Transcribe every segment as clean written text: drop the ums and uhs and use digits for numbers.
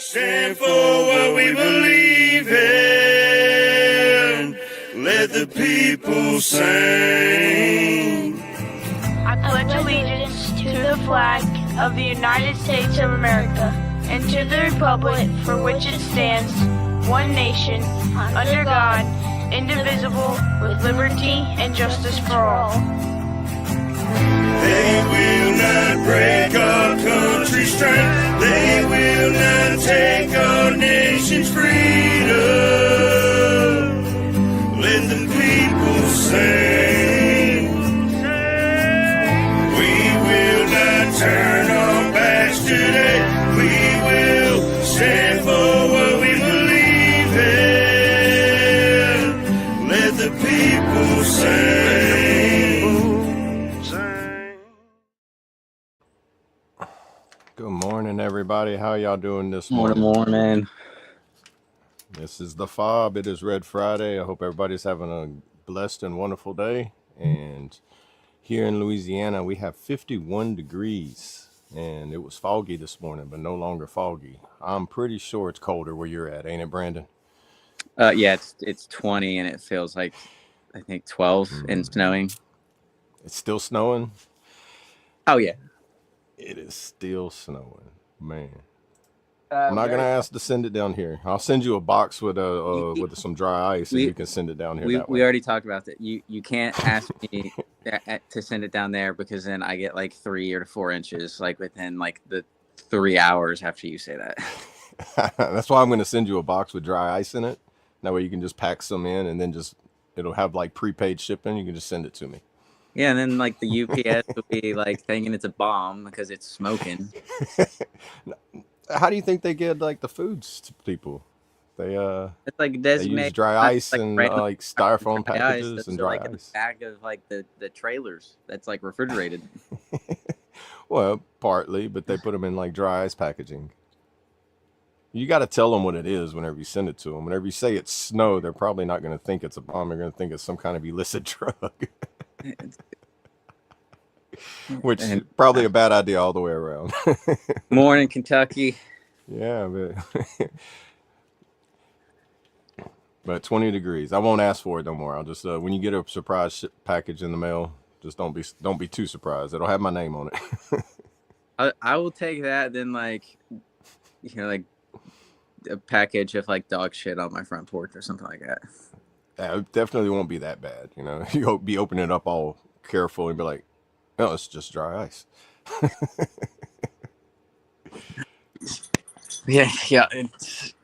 Stand for what we believe in. Let the people sing. I pledge allegiance to the flag of the United States of America and to the republic for which it stands, one nation, under God, indivisible, with liberty and justice for all. They will not break our country's strength. They will not take our nation's freedom. Let the people sing. We will not turn our backs today. We will stand for what we believe in. Let the people sing. Good morning, everybody. How y'all doing this morning? Morning. This is the F.O.B. It is Red Friday. I hope everybody's having a blessed and wonderful day. And here in Louisiana, we have 51 degrees. And it was foggy this morning, but no longer foggy. I'm pretty sure it's colder where you're at, ain't it, Brandon? Yeah, it's 20 and it feels like, I think, 12 and snowing. It's still snowing? Oh, yeah. It is still snowing, man. I'm not gonna ask to send it down here. I'll send you a box with with some dry ice, and you can send it down here. We already talked about that. You can't ask me to send it down there because then I get like 3 or 4 inches like within like the 3 hours after you say that. That's why I'm gonna send you a box with dry ice in it. That way you can just pack some in, and then it'll have like prepaid shipping. You can just send it to me. Yeah, and then like the UPS will be like thinking it's a bomb because it's smoking. How do you think they get like the foods to people? They it's like they use dry ice and like styrofoam packages and dry like ice. The back of like the trailers that's like refrigerated. Well, partly, but they put them in like dry ice packaging. You got to tell them what it is whenever you send it to them. Whenever you say it's snow, they're probably not going to think it's a bomb. They're going to think it's some kind of illicit drug. Which is probably a bad idea all the way around. Morning, Kentucky. Yeah, but 20 degrees. I won't ask for it no more. I'll just when you get a surprise package in the mail, just don't be too surprised. It'll have my name on it. I will take that. Then like like a package of like dog shit on my front porch or something like that. Yeah, it definitely won't be that bad. You'll be opening it up all careful and be like, no, it's just dry ice. Yeah, it's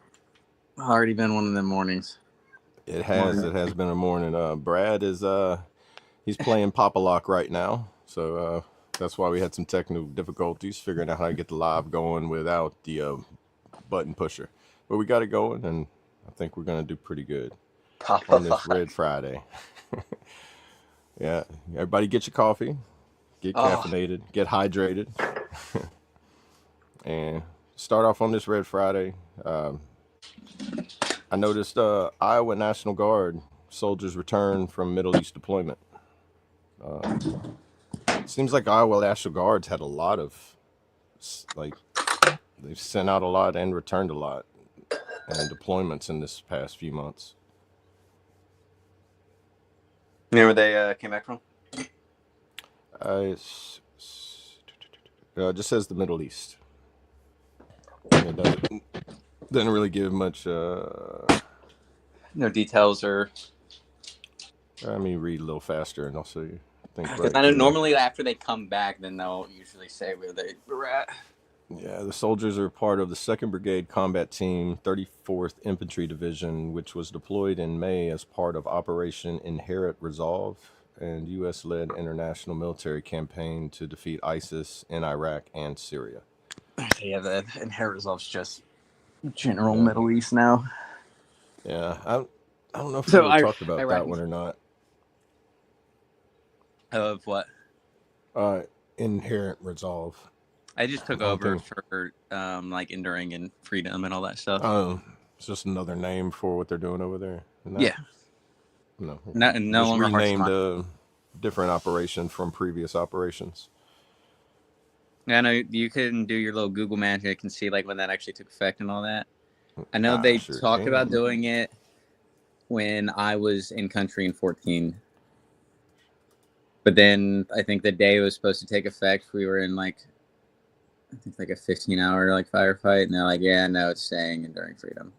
already been one of them mornings. It has been a morning. Brad is he's playing Pop-A-Lock right now, so that's why we had some technical difficulties figuring out how to get the live going without the button pusher. But we got it going, and I think we're gonna do pretty good on this Red Friday. Yeah, everybody get your coffee. Get caffeinated, get hydrated, and start off on this Red Friday. I noticed Iowa National Guard soldiers return from Middle East deployment. It seems like Iowa National Guard's had a lot of, they've sent out a lot and returned a lot and deployments in this past few months. You know where they came back from? It just says the Middle East. It doesn't really give much. No details or. Let me read a little faster, and I'll see you. Because I know normally after they come back, then they'll usually say where they were at. Yeah, the soldiers are part of the 2nd Brigade Combat Team, 34th Infantry Division, which was deployed in May as part of Operation Inherent Resolve and U.S.-led international military campaign to defeat ISIS in Iraq and Syria. Yeah, the Inherent Resolve's just general Middle East now. Yeah, I don't know if we really talked about that one or not. Of what? Inherent Resolve. I just took over for like Enduring and Freedom and all that stuff. Oh, it's just another name for what they're doing over there. Yeah. No longer renamed a different operation from previous operations. I know you can do your little Google magic and see like when that actually took effect and all that. I know they sure talked about can. doing it when I was in country in 14. But then I think the day it was supposed to take effect, we were in like I think like a 15-hour like firefight, and they're like, yeah, no, it's staying enduring freedom.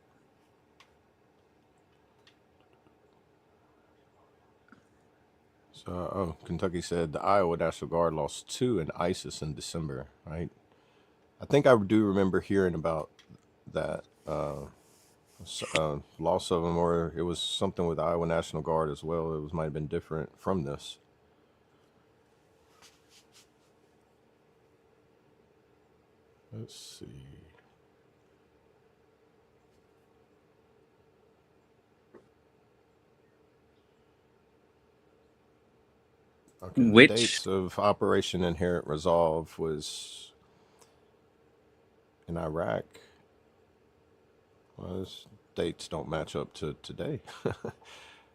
So, Kentucky said the Iowa National Guard lost 2 in ISIS in December, right? I think I do remember hearing about that loss of them, or it was something with the Iowa National Guard as well. It might have been different from this. Let's see. Okay, the Which dates of Operation Inherent Resolve was in Iraq. Well, those dates don't match up to today.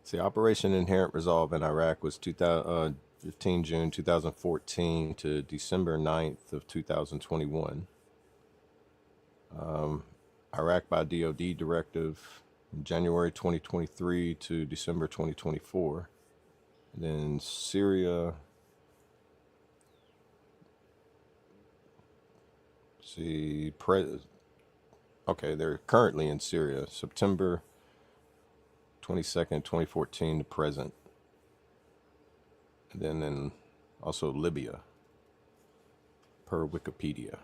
See, Operation Inherent Resolve in Iraq was 15 June 2014 to December 9th of 2021. Iraq by DoD directive, January 2023 to December 2024. And then Syria, see, okay, they're currently in Syria, September 22nd, 2014 to present. And then also Libya, per Wikipedia.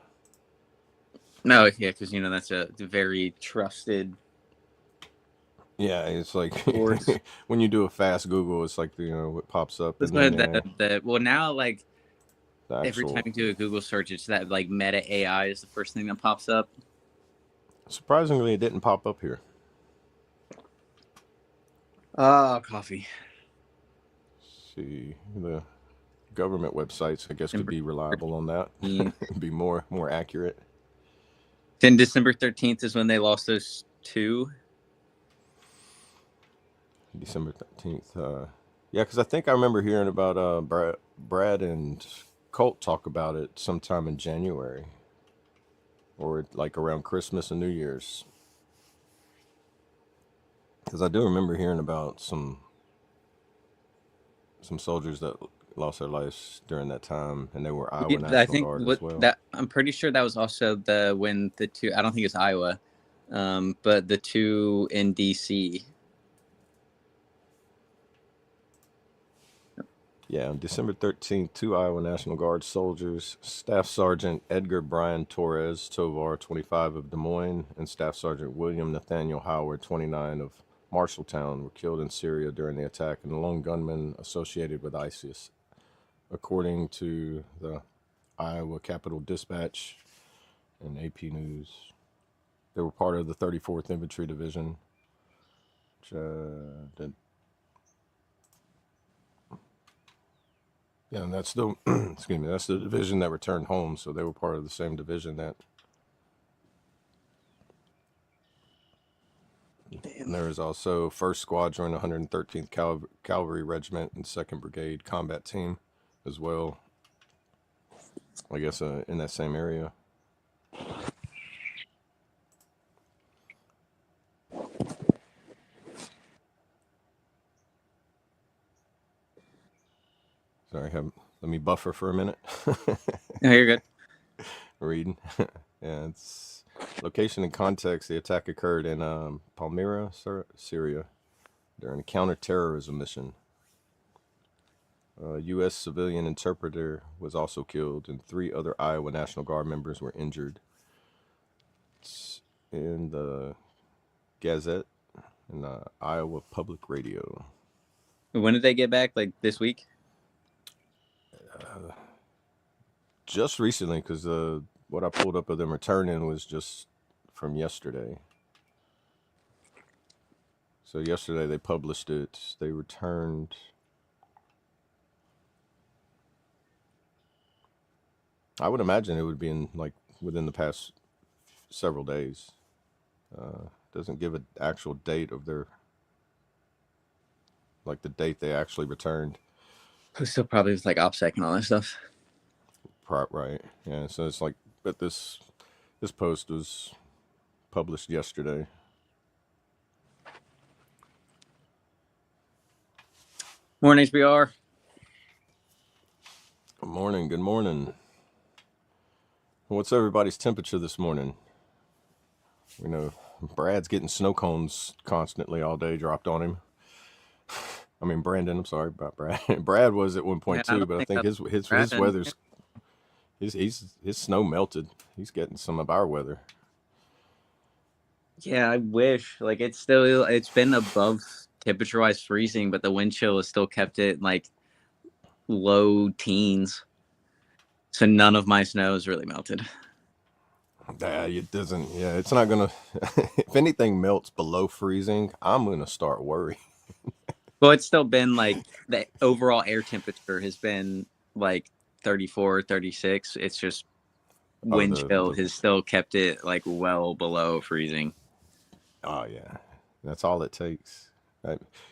no, yeah, because you know that's a very trusted. Yeah, it's like Source. when you do a fast Google, it's like what pops up, That's and what then well now like the every time actual. you do a Google search, it's that like Meta AI is the first thing that pops up. Surprisingly, it didn't pop up here. Coffee. See, the government websites, I guess, could be reliable on that. Be more accurate. Then December 13th is when they lost those 2. December 13th. Yeah, because I think I remember hearing about Brad and Colt talk about it sometime in January, or like around Christmas and New Year's. Because I do remember hearing about some soldiers that lost their lives during that time, and they were Iowa I National think Guard what as well. that I'm pretty sure that was also when the 2. I don't think it's Iowa, but the 2 in DC. Yeah, on December 13th, 2 Iowa National Guard soldiers, Staff Sergeant Edgar Brian Torres Tovar, 25 of Des Moines, and Staff Sergeant William Nathaniel Howard, 29 of Marshalltown, were killed in Syria during the attack, and the lone gunman associated with ISIS. According to the Iowa Capital Dispatch and AP News, they were part of the 34th Infantry Division, yeah, and that's the excuse me, that's the division that returned home. So they were part of the same division that. And there is also 1st Squadron, 113th Cavalry Regiment, and 2nd Brigade Combat Team, as well. I guess in that same area. Sorry, let me buffer for a minute. No, you're good. Reading. Yeah, it's location and context. The attack occurred in Palmyra, Syria, during a counterterrorism mission. A U.S. civilian interpreter was also killed, and 3 other Iowa National Guard members were injured. It's in the Gazette and Iowa Public Radio. When did they get back? Like this week? Just recently, because what I pulled up of them returning was just from yesterday. So yesterday they published it. They returned. I would imagine it would be in like within the past several days. Doesn't give an actual date of their, like the date they actually returned. Still probably with like OPSEC and all that stuff. Right. Yeah. So it's like, but this post was published yesterday. Morning, HBR. Good morning. Good morning. What's everybody's temperature this morning? We know Brad's getting snow cones constantly all day dropped on him. I mean, Brandon, I'm sorry about Brad. Brad was at one Yeah, point I too, don't but I think think that's his Brandon. weather's his snow melted. He's getting some of our weather. Yeah, I wish. Like it's been above temperature-wise freezing, but the wind chill has still kept it like low teens. So none of my snow is really melted. Yeah, it doesn't. Yeah, it's not gonna. If anything melts below freezing, I'm gonna start worrying. Well, it's still been like the overall air temperature has been like 34, 36. It's just Oh, wind chill the has still kept it like well below freezing. oh yeah, that's all it takes.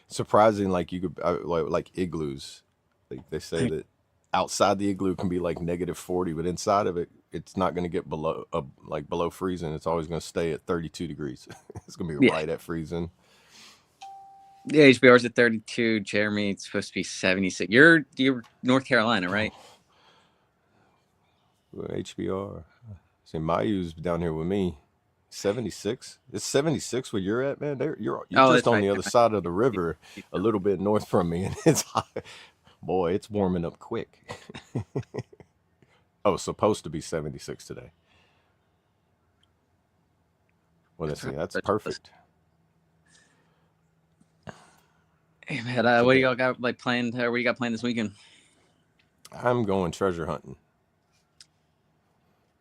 Surprising, like you could like igloos. Like they say that outside the igloo can be like -40, but inside of it, it's not going to get below like below freezing. It's always going to stay at 32 degrees. It's going to be Yeah. right at freezing. Yeah, HBR's at 32. Jeremy, it's supposed to be 76. You're North Carolina, right? HBR. See, Mayu's down here with me. 76. It's 76 where you're at, man. You're Oh, just that's on right. the other side of the river, a little bit north from me, and it's hot. Boy, it's warming up quick. Oh, it's supposed to be 76 today. Well, let's see. That's perfect. Hey, man, what do y'all got like planned? What do you got planned this weekend? I'm going treasure hunting.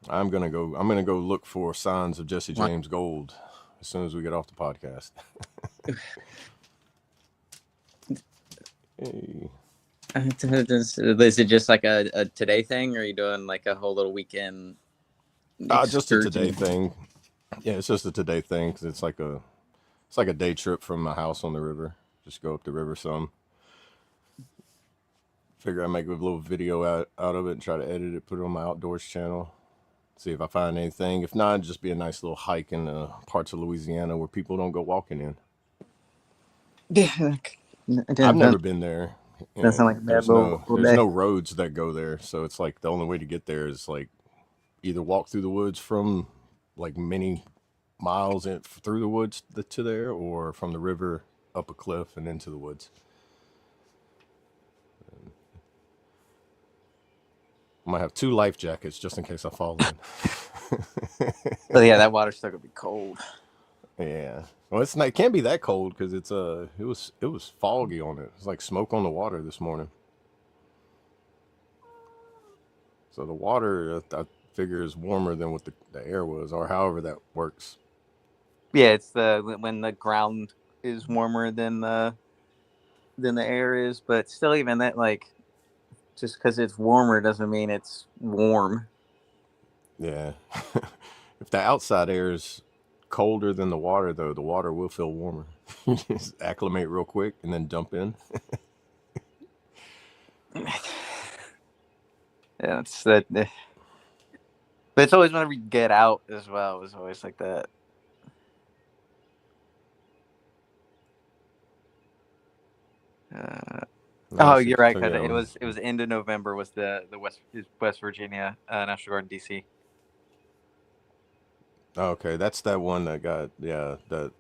I'm gonna go look for signs of Jesse James gold as soon as we get off the podcast. Hey. Is it just like a today thing, or are you doing like a whole little weekend? Just a today thing. Yeah, it's just a today thing because it's like a day trip from my house on the river. Just go up the river some. Figure I make a little video out of it and try to edit it, put it on my outdoors channel. See if I find anything. If not, it'd just be a nice little hike in parts of Louisiana where people don't go walking in. Yeah, I've never been there. That sounds like a bad There's no roads that go there, so it's like the only way to get there is like either walk through the woods from like many miles through the woods to there, or from the river up a cliff and into the woods. I might have 2 life jackets just in case I fall in. But yeah, that water's still gonna be cold. Yeah. Well, it can't be that cold because it was foggy on it. It's like smoke on the water this morning. So the water, I figure, is warmer than what the air was, or however that works. Yeah, it's when the ground is warmer than the air is, but still, even that, like, just because it's warmer doesn't mean it's warm. Yeah. If the outside air is colder than the water, though, the water will feel warmer. Just acclimate real quick and then dump in. Yeah, it's that. But it's always whenever you get out as well. It's always like that. Oh, you're right. Cause it was end of November was the West Virginia National Guard in DC. Okay, that's that one that got that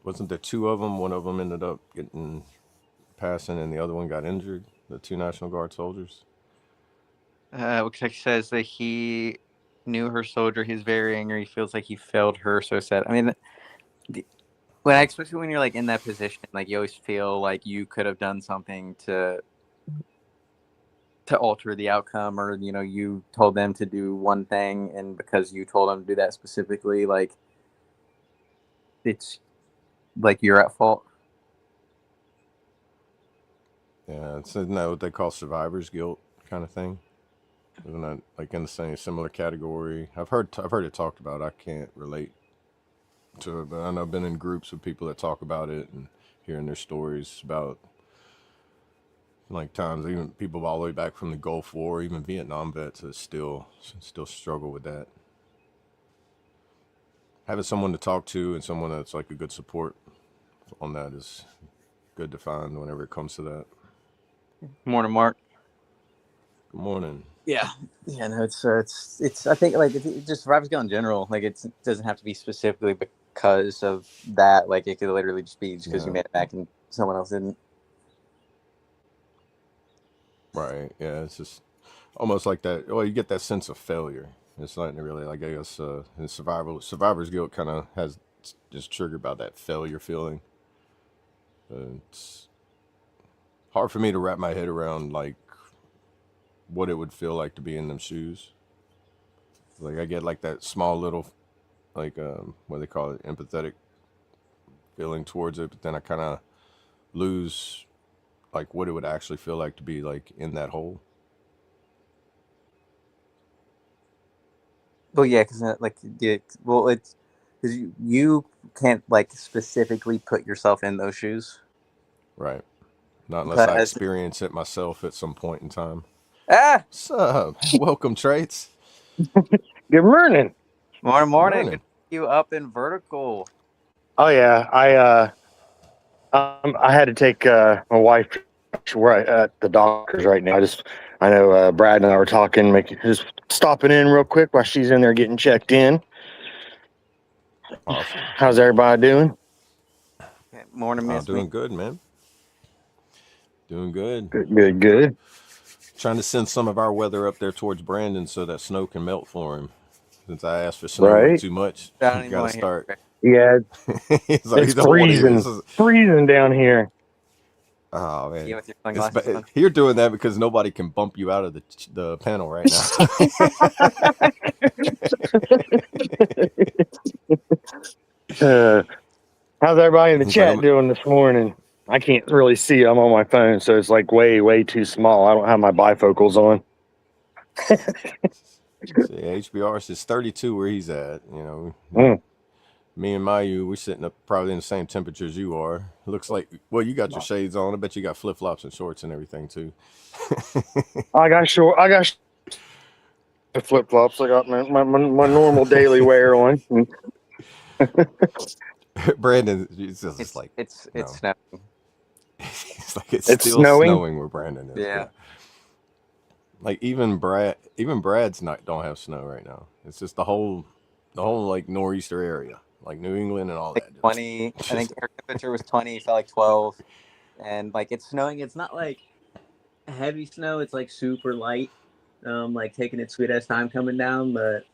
wasn't there 2 of them. One of them ended up passing, and the other one got injured. The 2 National Guard soldiers. Which says that he knew her soldier. He's very angry. He feels like he failed her. So sad. I mean, especially when you're like in that position, like you always feel like you could have done something to alter the outcome, or you told them to do one thing, and because you told them to do that specifically, like it's like you're at fault. Yeah, isn't that what they call survivor's guilt kind of thing? Isn't that like in the same similar category? I've heard it talked about. I can't relate to it, but I know I've been in groups with people that talk about it and hearing their stories about like times even people all the way back from the Gulf War, even Vietnam vets, that still struggle with that. Having someone to talk to and someone that's like a good support on that is good to find whenever it comes to that. Morning, Mark. Good morning. Yeah, no, it's. I think like it's just survival skill in general. Like it doesn't have to be specifically because of that. Like it could literally just be because you made it back and someone else didn't. Right. Yeah. It's just almost like that. Well, you get that sense of failure. It's not really like, I guess in survivor's guilt kind of has just triggered by that failure feeling. It's hard for me to wrap my head around like what it would feel like to be in them shoes. Like I get like that small little like what do they call it, empathetic feeling towards it, but then I kind of lose like what it would actually feel like to be like in that hole. Well, yeah, because like well, it's because you can't like specifically put yourself in those shoes. Right. Not unless I But experience it myself at some point in time. ah, What's up? Welcome, Traits. Good morning. morning. Morning. Good to see you up in vertical. Oh yeah, I had to take my wife. We're at the doctor's right now. I know Brad and I were talking, just stopping in real quick while she's in there getting checked in. Awesome. How's everybody doing? Morning, Miss. Doing good, man. Doing good. Good. Trying to send some of our weather up there towards Brandon so that snow can melt for him. Since I asked for snow Right. too much, I don't even gotta want to start. Yeah, He's like, it's "You don't want to hear freezing. this." Freezing down here. Oh man, You with your sunglasses on. you're doing that because nobody can bump you out of the panel right now. How's everybody in the It's chat like, doing this morning? I can't really see. I'm on my phone, so it's like way too small. I don't have my bifocals on. see, HBR says 32 where he's at. You know, me and Mayu, we're sitting up probably in the same temperature as you are. Looks like, well, you got your shades on. I bet you got flip flops and shorts and everything too. I got flip flops. I got my normal daily wear on. Brandon, it's like it's no. snowing. It's like it's still snowing where Brandon is. Yeah. Like even Brad's not don't have snow right now. It's just the whole like nor'easter area, like New England and all Like that. 20. I think our temperature was 20. It felt like 12, and like it's snowing. It's not like heavy snow. It's like super light. Like taking its sweet ass time coming down, but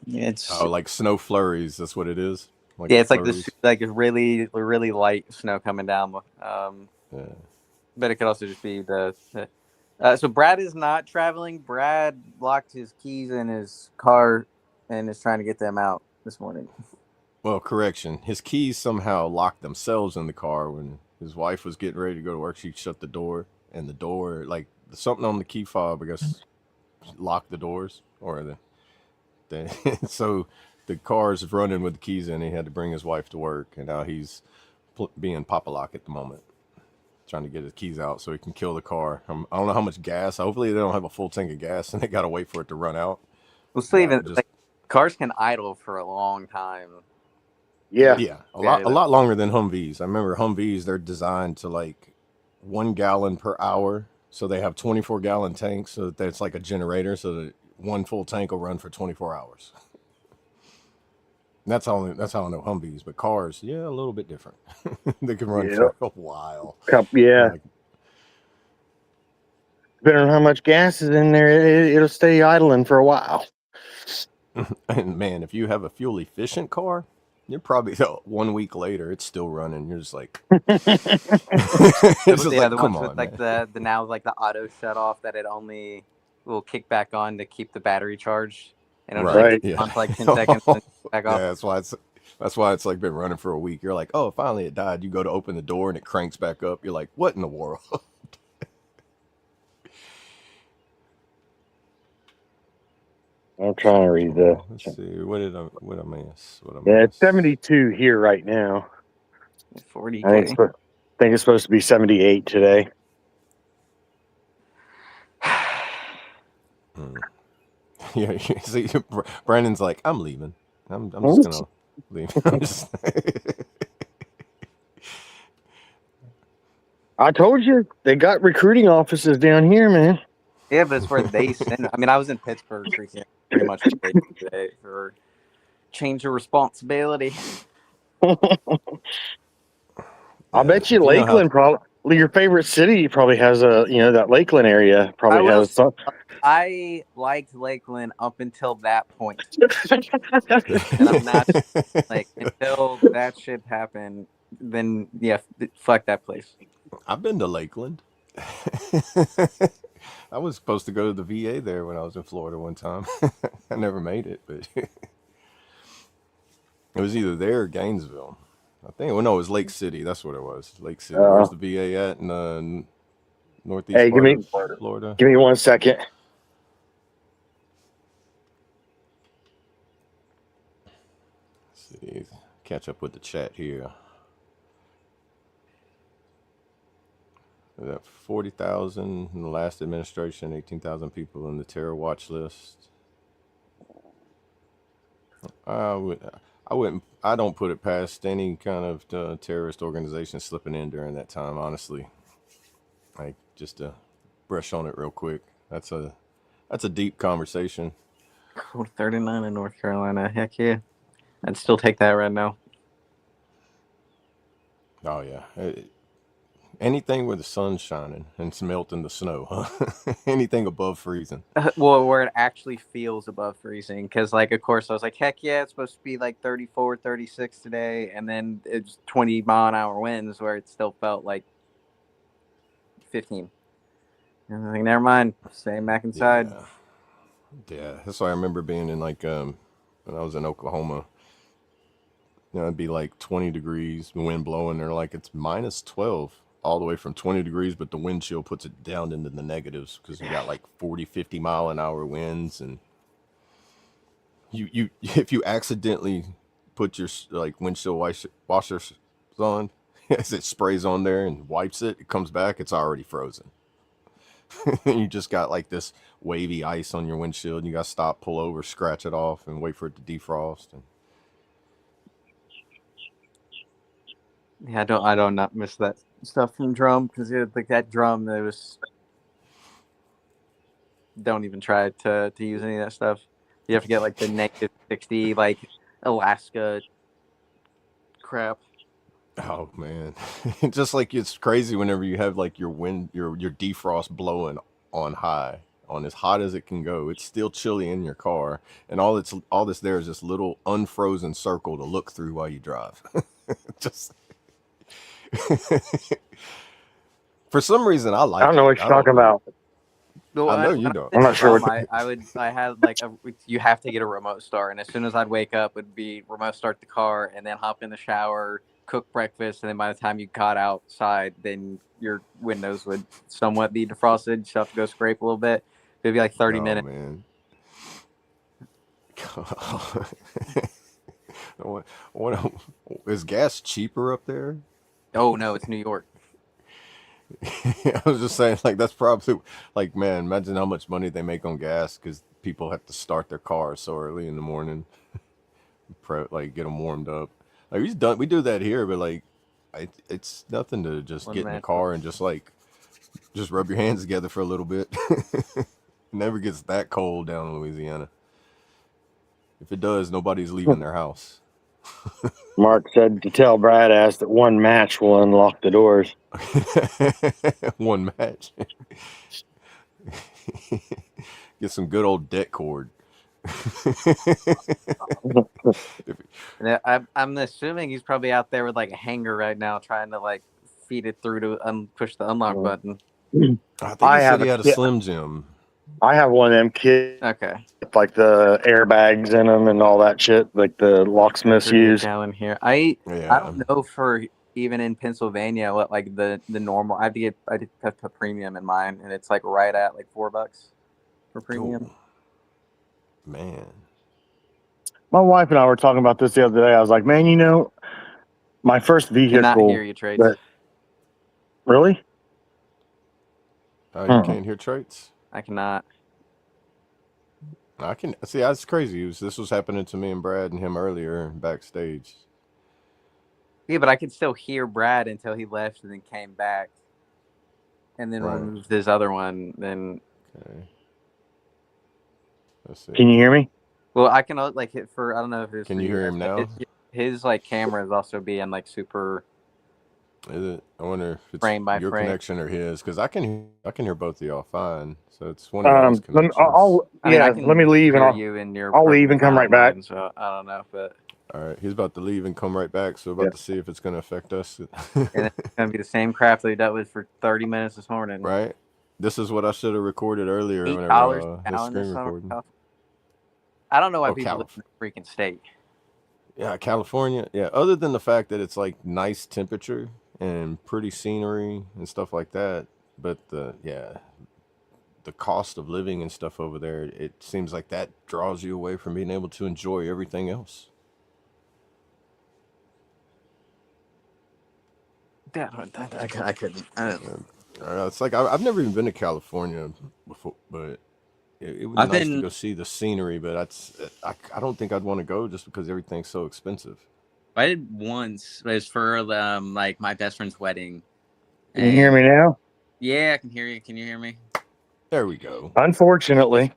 it's like snow flurries. That's what it is. Like yeah, it's flurries. like a really light snow coming down. Yeah. But it could also just be the so Brad is not traveling. Brad locked his keys in his car and is trying to get them out this morning. Well, correction. His keys somehow locked themselves in the car when his wife was getting ready to go to work. She shut the door, and the door, like something on the key fob, I guess, locked the doors, or so the car's running with the keys in. He had to bring his wife to work, and now he's being Papa-lock at the moment, trying to get his keys out so he can kill the car. I don't know how much gas. Hopefully, they don't have a full tank of gas, and they got to wait for it to run out. Well, still even like, cars can idle for a long time. Yeah, a lot longer than Humvees. I remember Humvees, they're designed to like 1 gallon per hour, so they have 24-gallon tanks, so that it's like a generator, so that one full tank will run for 24 hours. That's how I know Humvees, but cars, yeah, a little bit different. They can run for a while. Yeah. Depending on how much gas is in there, it'll stay idling for a while. And man, if you have a fuel efficient car, you're probably 1 week later, it's still running. You're just like, it's just yeah, like, the come ones on, with man. like the now like the auto shut off that it only will kick back on to keep the battery charged, and it'll Right. like, on for like 10 seconds and back off. Yeah, that's why it's like been running for a week. You're like, oh, finally it died. You go to open the door and it cranks back up. You're like, what in the world? I'm trying to read the. Let's see. What I miss? It's 72 here right now. 40K. I think it's supposed to be 78 today. Yeah, see, Brandon's like, I'm leaving. I'm just gonna leave. I'm just... I told you they got recruiting offices down here, man. Yeah, but it's where they send. I mean, I was in Pittsburgh freaking pretty much what they do today for change of responsibility. I'll bet you if you know how Lakeland probably your favorite city probably has that Lakeland area probably I will. has some. I liked Lakeland up until that point, and I'm not like until that shit happened. Then yeah, fuck that place. I've been to Lakeland. I was supposed to go to the VA there when I was in Florida one time. I never made it, but it was either there or Gainesville. I think. Well, no, it was Lake City. That's what it was. Lake City. Where's the VA at in the northeast Hey, part of Florida? give me 1 second. Let's see. Catch up with the chat here. We got 40,000 in the last administration, 18,000 people in the terror watch list. I wouldn't. I don't put it past any kind of terrorist organization slipping in during that time. Honestly, like just to brush on it real quick. That's a deep conversation. Cool, 39 in North Carolina. Heck yeah, I'd still take that right now. Oh yeah. Anything where the sun's shining and it's melting the snow, huh? Anything above freezing. Well, where it actually feels above freezing. Because, like, of course, I was like, heck yeah, it's supposed to be like 34, 36 today. And then it's 20-mile-an-hour winds where it still felt like 15. And I'm like, never mind. Staying back inside. Yeah. That's why I remember being in, like, when I was in Oklahoma. It'd be like 20 degrees, the wind blowing. They're like, it's minus 12. All the way from 20 degrees, but the wind chill puts it down into the negatives because you got like 40, 50-mile-an-hour winds. And you if you accidentally put your like windshield washers on, as it sprays on there and wipes it, it comes back, it's already frozen. You just got like this wavy ice on your windshield, and you got to stop, pull over, scratch it off, and wait for it to defrost. And Yeah, I don't not miss that stuff from drum because like that drum that was. Don't even try to use any of that stuff. You have to get like the negative 60 like Alaska crap. oh man, just like it's crazy whenever you have like your wind, your defrost blowing on high, on as hot as it can go. It's still chilly in your car, and all this there is this little unfrozen circle to look through while you drive. Just for some reason, I like. I don't know what you're talking about. Well, I know you don't. I'm not sure I had like you have to get a remote start, and as soon as I'd wake up, it'd be remote start the car, and then hop in the shower, cook breakfast, and then by the time you got outside, then your windows would somewhat be defrosted. You still have to go scrape a little bit. It'd be like 30 minutes. Man. Is gas cheaper up there? Oh no, it's New York. I was just saying, like, that's probably like, man, imagine how much money they make on gas because people have to start their cars so early in the morning, like get them warmed up. Like we do that here, but like, it's nothing to just get in the car and just rub your hands together for a little bit. It never gets that cold down in Louisiana. If it does, nobody's leaving their house. Mark said to tell Brad ass that one match will unlock the doors. One match. Get some good old deck cord. I'm assuming he's probably out there with like a hanger right now trying to like feed it through to push the unlock button. I think he said he had a Slim Jim. I have one of them kits. Okay. Like the airbags in them and all that shit, like the locksmiths use. Down here, I don't know for even in Pennsylvania what like the normal. I did have to put premium in mine, and it's like right at like $4 for premium. Ooh. Man, my wife and I were talking about this the other day. I was like, man, my first vehicle. Cannot hear you, Trace. Really? you can't hear traits? I cannot. I can see that's crazy. This was happening to me and Brad and him earlier backstage. Yeah, but I could still hear Brad until he left and then came back, and then Right. removed this other one. Then, Okay. Let's see. Can you hear me? well, I can like hit for I don't know if it's Can for you you hear guys, him but now? his like camera is also being like super Is it? I wonder if it's frame by your frame. connection or his, because I can hear both of y'all fine. So it's one of y'all's Let me, connections. I mean, I yeah, can let me leave and hear you and you're I'll leave perfectly and come fine right on back. mine, so I don't know, but All right, he's about to leave and come right back. So we're about to see if it's going to affect us. and it's gonna be the same crap that we dealt with for 30 minutes this morning. Right. This is what I should have recorded earlier. $8 Whenever a the gallon screen this summer. recording. I don't know why Oh, people live in the freaking state. Yeah, California. Yeah, other than the fact that it's like nice temperature and pretty scenery and stuff like that, but the cost of living and stuff over there, it seems like that draws you away from being able to enjoy everything else. I couldn't. It's like I've never even been to California before, but it would be I've nice to been- go see the scenery. But I don't think I'd want to go just because everything's so expensive. I did once. It was for like my best friend's wedding. Can you hear me now? Yeah, I can hear you. Can you hear me? There we go. Unfortunately.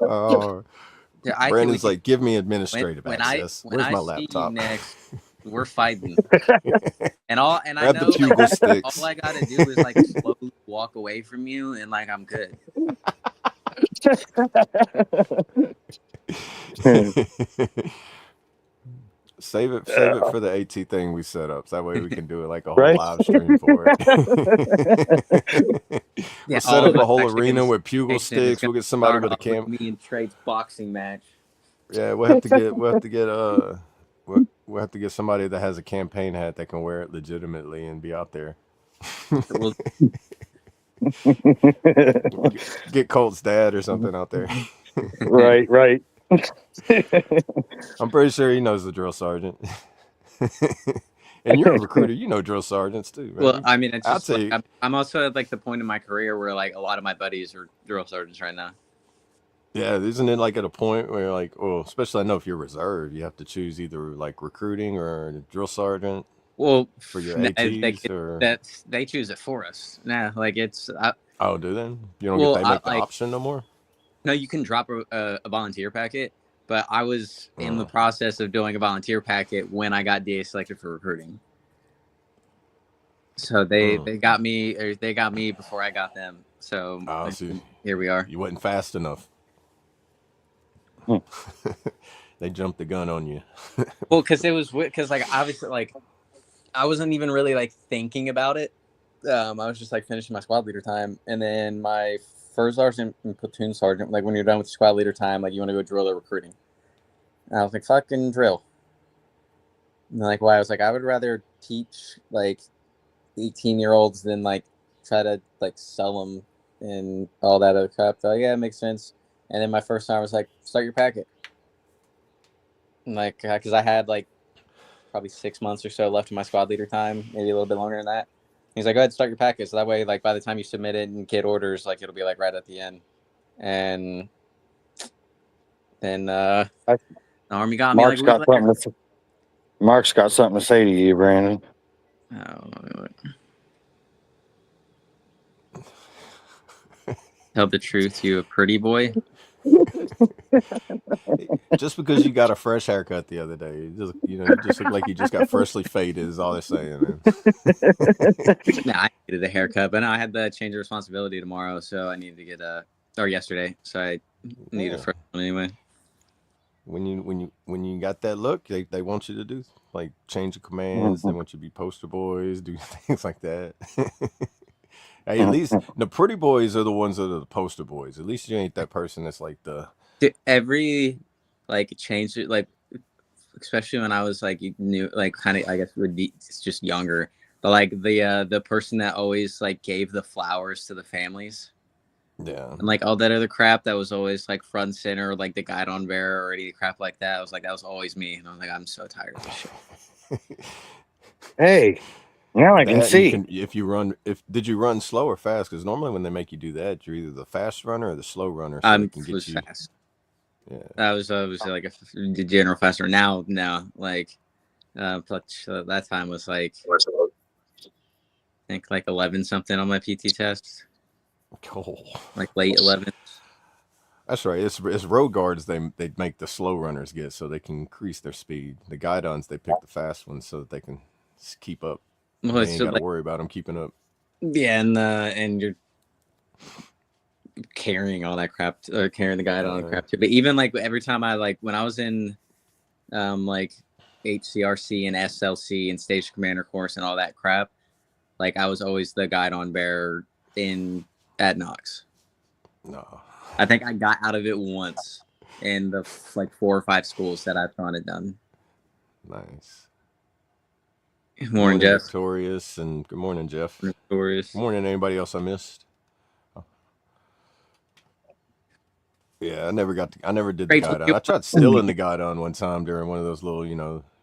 Oh, Yeah, Brandon's like, give me administrative when access. when Where's I my see laptop? you next, we're fighting. And I Grab know the bugle sticks. all I gotta do is like slowly walk away from you, and like I'm good. Save it for the AT thing we set up. So that way we can do it like a whole Right? live stream for it. We'll set up a whole arena with bugle sticks. We'll get somebody with a cam. Me and Trade's boxing match. Yeah, we'll have to get somebody that has a campaign hat that can wear it legitimately and be out there. Get Colt's dad or something out there. Right. I'm pretty sure he knows the drill sergeant. And you're a recruiter, you know drill sergeants too, right? Well, I mean, it's just I'd say I'm also at like the point in my career where like a lot of my buddies are drill sergeants right now. yeah, isn't it like at a point where like, well, especially I know if you're reserve, you have to choose either like recruiting or drill sergeant. Well, for your ATs they choose it for us. Nah, like it's. Oh, do they? You don't get they make the option no more? No, you can drop a volunteer packet, but I was in the process of doing a volunteer packet when I got DA selected for recruiting. So they got me before I got them. So here we are. You wasn't fast enough. They jumped the gun on you. Well, because like obviously like I wasn't even really like thinking about it. I was just like finishing my squad leader time, and then my first sergeant and platoon sergeant, like when you're done with squad leader time, like you want to go drill or recruiting. And I was like, fucking drill. And like why? I was like, I would rather teach like 18-year-olds than like try to like sell them and all that other crap. So yeah, it makes sense. And then my first time I was like, start your packet. And like, because I had like probably 6 months or so left of my squad leader time, maybe a little bit longer than that. He's like, go ahead, start your packet. So that way, like by the time you submit it and get orders, like it'll be like right at the end. And then the Army got me like a week later. Mark's got something to say to you, Brandon. Tell the truth, you a pretty boy. Just because you got a fresh haircut the other day, you just look like you just got freshly faded is all they're saying, man. Nah, I needed a haircut, but no, I had the change of responsibility tomorrow, so I needed to get or yesterday, so I need a fresh one anyway. When you got that look, they want you to do like change of commands. They want you to be poster boys, do things like that. Hey, at least the pretty boys are the ones that are the poster boys. At least you ain't that person that's like the every like change it, like especially when I was like new, like kind of I guess it's just younger, but like the person that always like gave the flowers to the families. Yeah. And like all that other crap that was always like front center, like the guide on bearer or any crap like that. I was like, that was always me. And I was like, I'm so tired of this shit. Hey, Now I can That you see. can if you run. If did you run slow or fast? Because normally when they make you do that, you're either the fast runner or the slow runner, so they can get was you. fast. Yeah. I was like a general faster. Now, like, that time was like I think like 11 something on my PT test, Cool. like late 11. That's right. It's road guards they make the slow runners get so they can increase their speed. The guidons they pick the fast ones so that they can keep up. Well, They it's ain't just got to like, worry about them keeping up. yeah, and you're carrying all that crap, or carrying the guidon crap too. But even like every time when I was in like HCRC and SLC and Station Commander course and all that crap, like I was always the guidon bearer at Knox. No. I think I got out of it once in the like 4 or 5 schools that I've gone and done. Nice. Good morning, Jeff. Victorious, and good morning, Jeff. Victorious. Good morning, anybody else I missed? Oh. Yeah, I never did the guidon. I tried stealing the guidon one time during one of those little,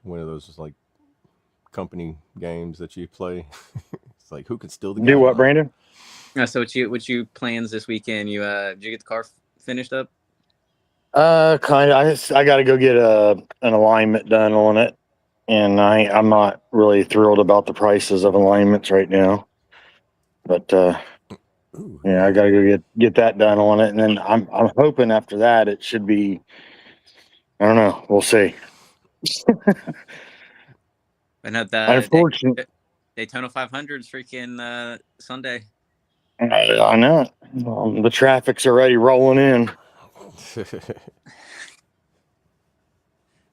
one of those like company games that you play. It's like, who could steal the guidon? Do what, Brandon? So what you plans this weekend? You did you get the car finished up? Kind of. I got to go get an alignment done on it, and I'm not really thrilled about the prices of alignments right now. But Ooh, yeah, I got to go get that done on it, and then I'm hoping after that it should be. I don't know. We'll see. But not Unfortunately, Daytona 500 is freaking Sunday. I know. The traffic's already rolling in.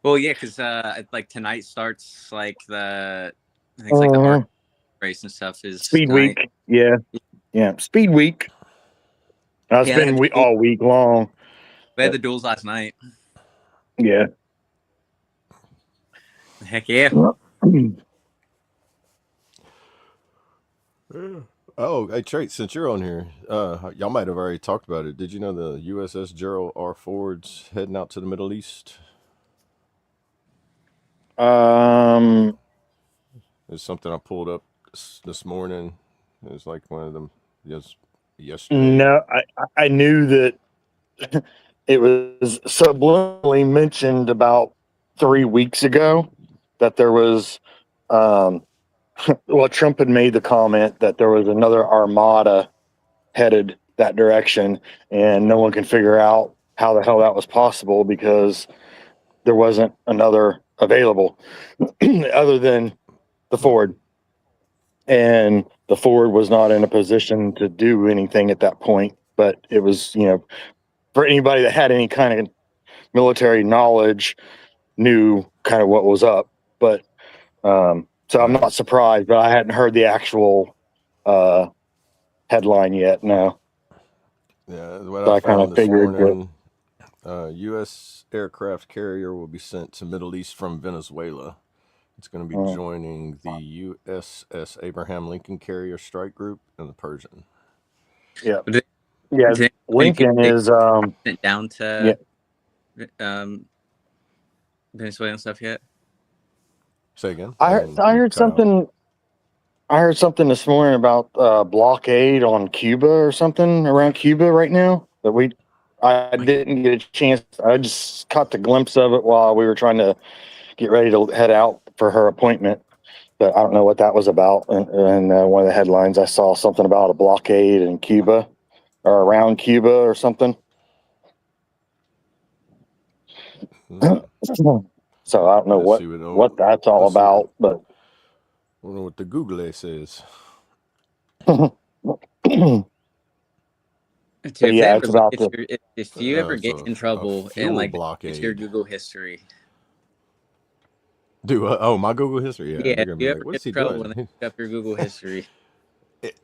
Well, yeah, because like tonight starts like I think it's like the R.E.D race and stuff is Speed tonight. Week. Yeah. Speed Week. It's been all week long. We had the duels last night. Yeah. Heck yeah. Oh, hey, Trait, since you're on here, y'all might have already talked about it. Did you know the USS Gerald R. Ford's heading out to the Middle East? It's something I pulled up this morning. It was like one of them yesterday. No, I knew that it was subliminally mentioned about 3 weeks ago that there was, well, Trump had made the comment that there was another armada headed that direction, and no one can figure out how the hell that was possible because there wasn't another available other than the Ford. And the Ford was not in a position to do anything at that point, but it was, for anybody that had any kind of military knowledge knew kind of what was up. But so I'm not surprised, but I hadn't heard the actual headline yet. No. Yeah, what So I I kind found of this figured morning, U.S. aircraft carrier will be sent to Middle East from Venezuela. It's going to be joining the USS Abraham Lincoln Carrier Strike Group and the Persian. Yeah. Lincoln is sent down to Venezuela and stuff yet? Say again. I heard something. I heard something this morning about blockade on Cuba or something around Cuba right now that I didn't get a chance. I just caught the glimpse of it while we were trying to get ready to head out for her appointment. But I don't know what that was about. And one of the headlines, I saw something about a blockade in Cuba or around Cuba or something. So I don't know what that's all about, but I don't know what the Google says. Dude, yeah, it's about if you ever get in trouble and like blockade. it's your Google history. My Google history? Yeah, if you ever get in trouble and look up your Google history.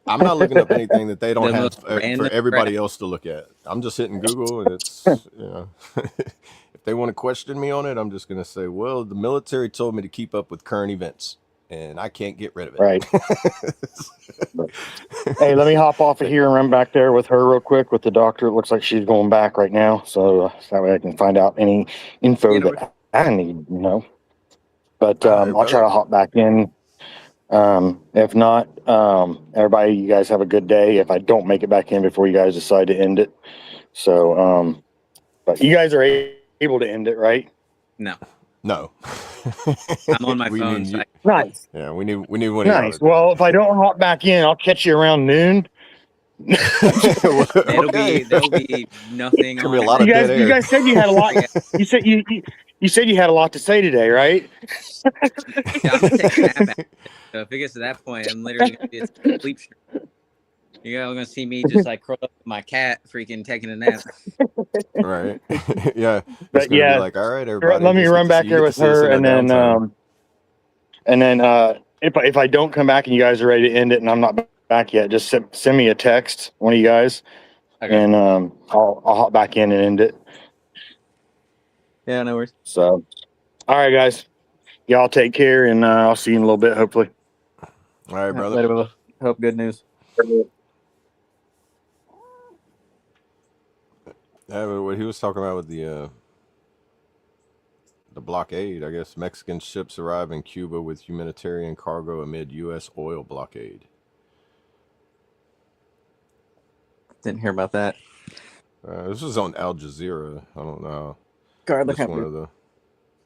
I'm not looking up anything that they don't have for everybody else to look at. I'm just hitting Google, and it's if they want to question me on it, I'm just going to say, well, the military told me to keep up with current events, and I can't get rid of it. Right. Hey, let me hop off of here and run back there with her real quick with the doctor. It looks like she's going back right now, so that way I can find out any info that I need, But I'll try to hop back in If not, everybody, you guys have a good day. If I don't make it back in before you guys decide to end it. So, but you guys are able to end it, right? No, No. I'm on my We phone. need So you. Nice. Yeah, we need one of y'all Nice. to do Well, if I don't hop back in, I'll catch you around noon. it. Well, okay. there'll be nothing There's gonna be a on. lot of dead You air. guys said you had a lot. You said you said you had a lot to say today, right? Yeah, I'm gonna take a nap after this. So if it gets to that point, I'm literally gonna be a sleep stream. You're gonna see me just like curl up with my cat, freaking taking a nap. Right. Yeah. It's But gonna be yeah, like, all right, everybody, let me just run back you there get to with see us her, in our downtime. and then if I don't come back and you guys are ready to end it and I'm not back yet, just send me a text, one of you guys, Okay. and I'll hop back in and end it. Yeah, no worries. So, all right, guys, y'all take care, and I'll see you in a little bit, hopefully. All right, brother. Later, Bubba. Hope good news. Yeah, but what he was talking about with the blockade, I guess Mexican ships arrive in Cuba with humanitarian cargo amid U.S. oil blockade. Didn't hear about that. This was on Al Jazeera. I don't know. God, look Just how one big. of the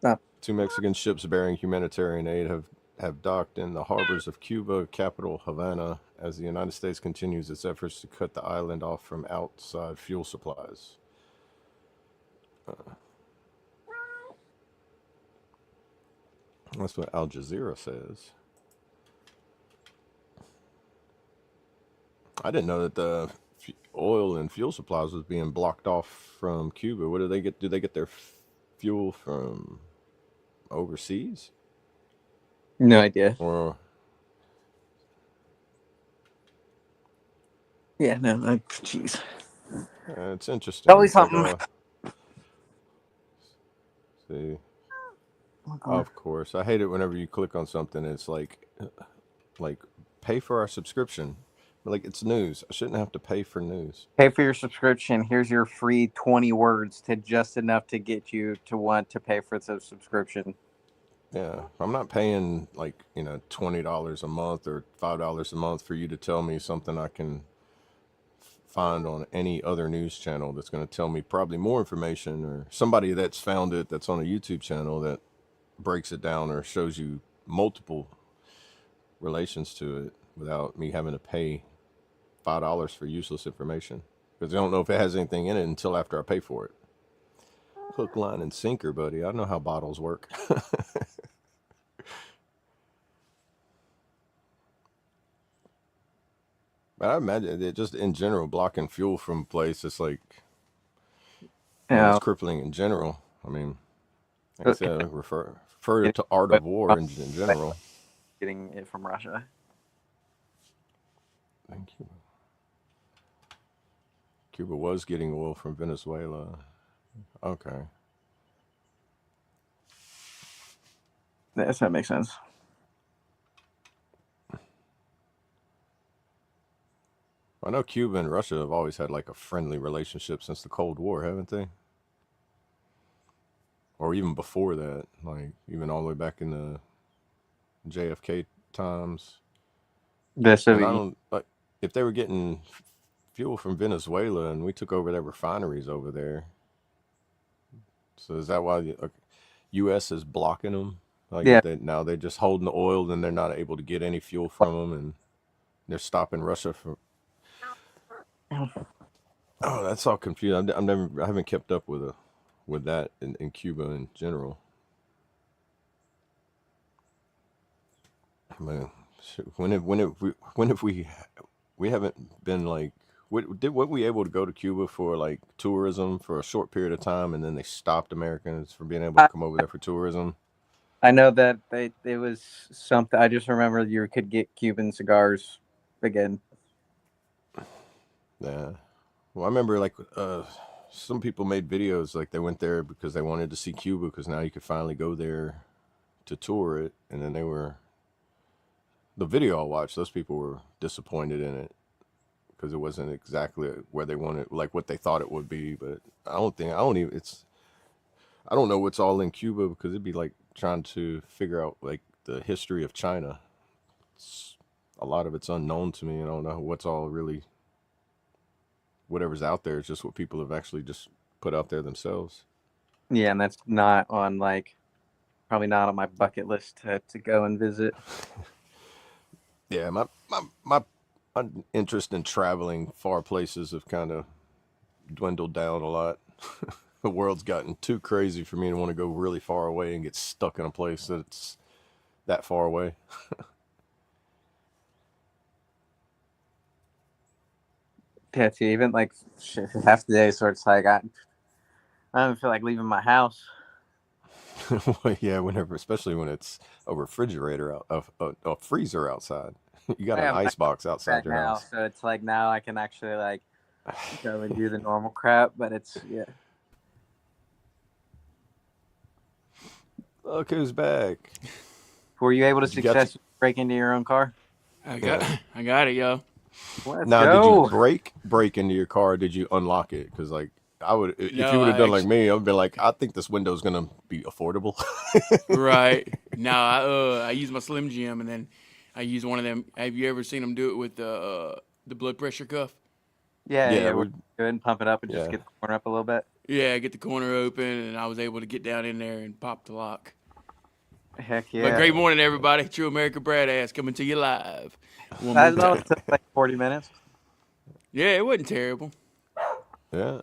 Stop. 2 Mexican ships bearing humanitarian aid have docked in the harbors of Cuba, capital Havana, as the United States continues its efforts to cut the island off from outside fuel supplies. That's what Al Jazeera says. I didn't know that the oil and fuel supplies was being blocked off from Cuba. What do they get? Do they get their fuel from overseas? No idea. Or Yeah, no. Jeez. it's interesting. Probably It's like, something. see, Oh, of course, I hate it whenever you click on something. It's like pay for our subscription. Like, it's news. I shouldn't have to pay for news. pay for your subscription. Here's your free 20 words to just enough to get you to want to pay for the subscription. Yeah, I'm not paying like $20 a month or $5 a month for you to tell me something I can find on any other news channel that's going to tell me probably more information, or somebody that's found it that's on a YouTube channel that breaks it down or shows you multiple relations to it without me having to pay $5 for useless information, because I don't know if it has anything in it until after I pay for it. Hook, line, and sinker, buddy. I know how bottles work. But I imagine that just in general, blocking fuel from place, it's like, Yeah. it's crippling in general. I mean, like I Okay. said, refer to art of war in general. Getting it from Russia. Thank you. Cuba was getting oil from Venezuela. Okay. Yes, that makes sense. I know Cuba and Russia have always had like a friendly relationship since the Cold War, haven't they? Or even before that, like even all the way back in the JFK times. This And I don't like if they were getting fuel from Venezuela and we took over their refineries over there. So is that why the U.S. is blocking them? Like, Yeah. now they're just holding the oil, and they're not able to get any fuel from them, and they're stopping Russia from. Oh, that's all confused. I haven't kept up with that in Cuba in general. Man, when have we haven't been like, were we able to go to Cuba for like tourism for a short period of time, and then they stopped Americans from being able to come over there for tourism? I know that it was something. I just remember you could get Cuban cigars again. Yeah. Well, I remember like some people made videos like they went there because they wanted to see Cuba because now you could finally go there to tour it, and then the video I watched, those people were disappointed in it because it wasn't exactly where they wanted, like what they thought it would be. But I don't know what's all in Cuba, because it'd be like trying to figure out like the history of China. a lot of it's unknown to me. I don't know what's all really, whatever's out there is just what people have actually just put out there themselves. Yeah, and that's not on probably not on my bucket list to go and visit. Yeah, my interest in traveling far places have kind of dwindled down a lot. The world's gotten too crazy for me to want to go really far away and get stuck in a place that's that far away. Yeah, too, even half the day, so it's like I don't feel like leaving my house. Well, yeah, whenever, especially when it's a refrigerator a freezer outside. You got I an have ice box outside right your now, house. so it's like now I can actually go and do the normal crap, but it's Look who's back. Were you able to Did you got successfully break into your own car? I got it, yo. Let's Now, did go. you break into your car? Or did you unlock it? Because I would, if you No, would have I done like me, I would be like, I think this window's gonna be affordable. Right. Now I use my Slim Jim, and then I use one of them. Have you ever seen them do it with the blood pressure cuff? Yeah, we'll we- go ahead and pump it up and just Yeah. get the corner up a little bit. Yeah, get the corner open, and I was able to get down in there and pop the lock. Heck yeah. But great morning, everybody. True America Brad ass coming to you live. One That more only time. took like 40 minutes. Yeah, it wasn't terrible. Yeah.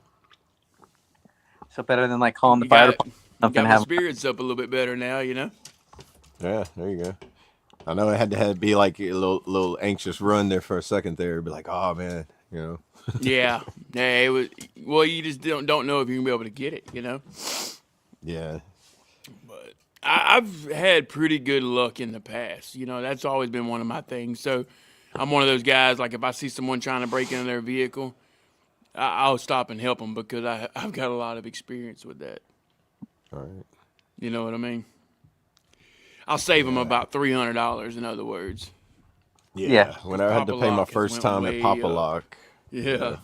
So better than calling the You fire got, department. you Something got my happen. spirits up a little bit better now, you know? Yeah, there you go. I know it had to be like a little anxious run there for a second there. Be like, oh man, you know. Yeah. Yeah, it was. Well, you just don't know if you're going to be able to get it, you know? Yeah. But I've had pretty good luck in the past. You know, that's always been one of my things. So I'm one of those guys, if I see someone trying to break into their vehicle, I'll stop and help them because I've got a lot of experience with that. All right. You know what I mean? I'll save them about $300, in other words. Yeah. When I had to pay my Pop-A-Lock has first went time at way Pop-A-Lock, Yeah.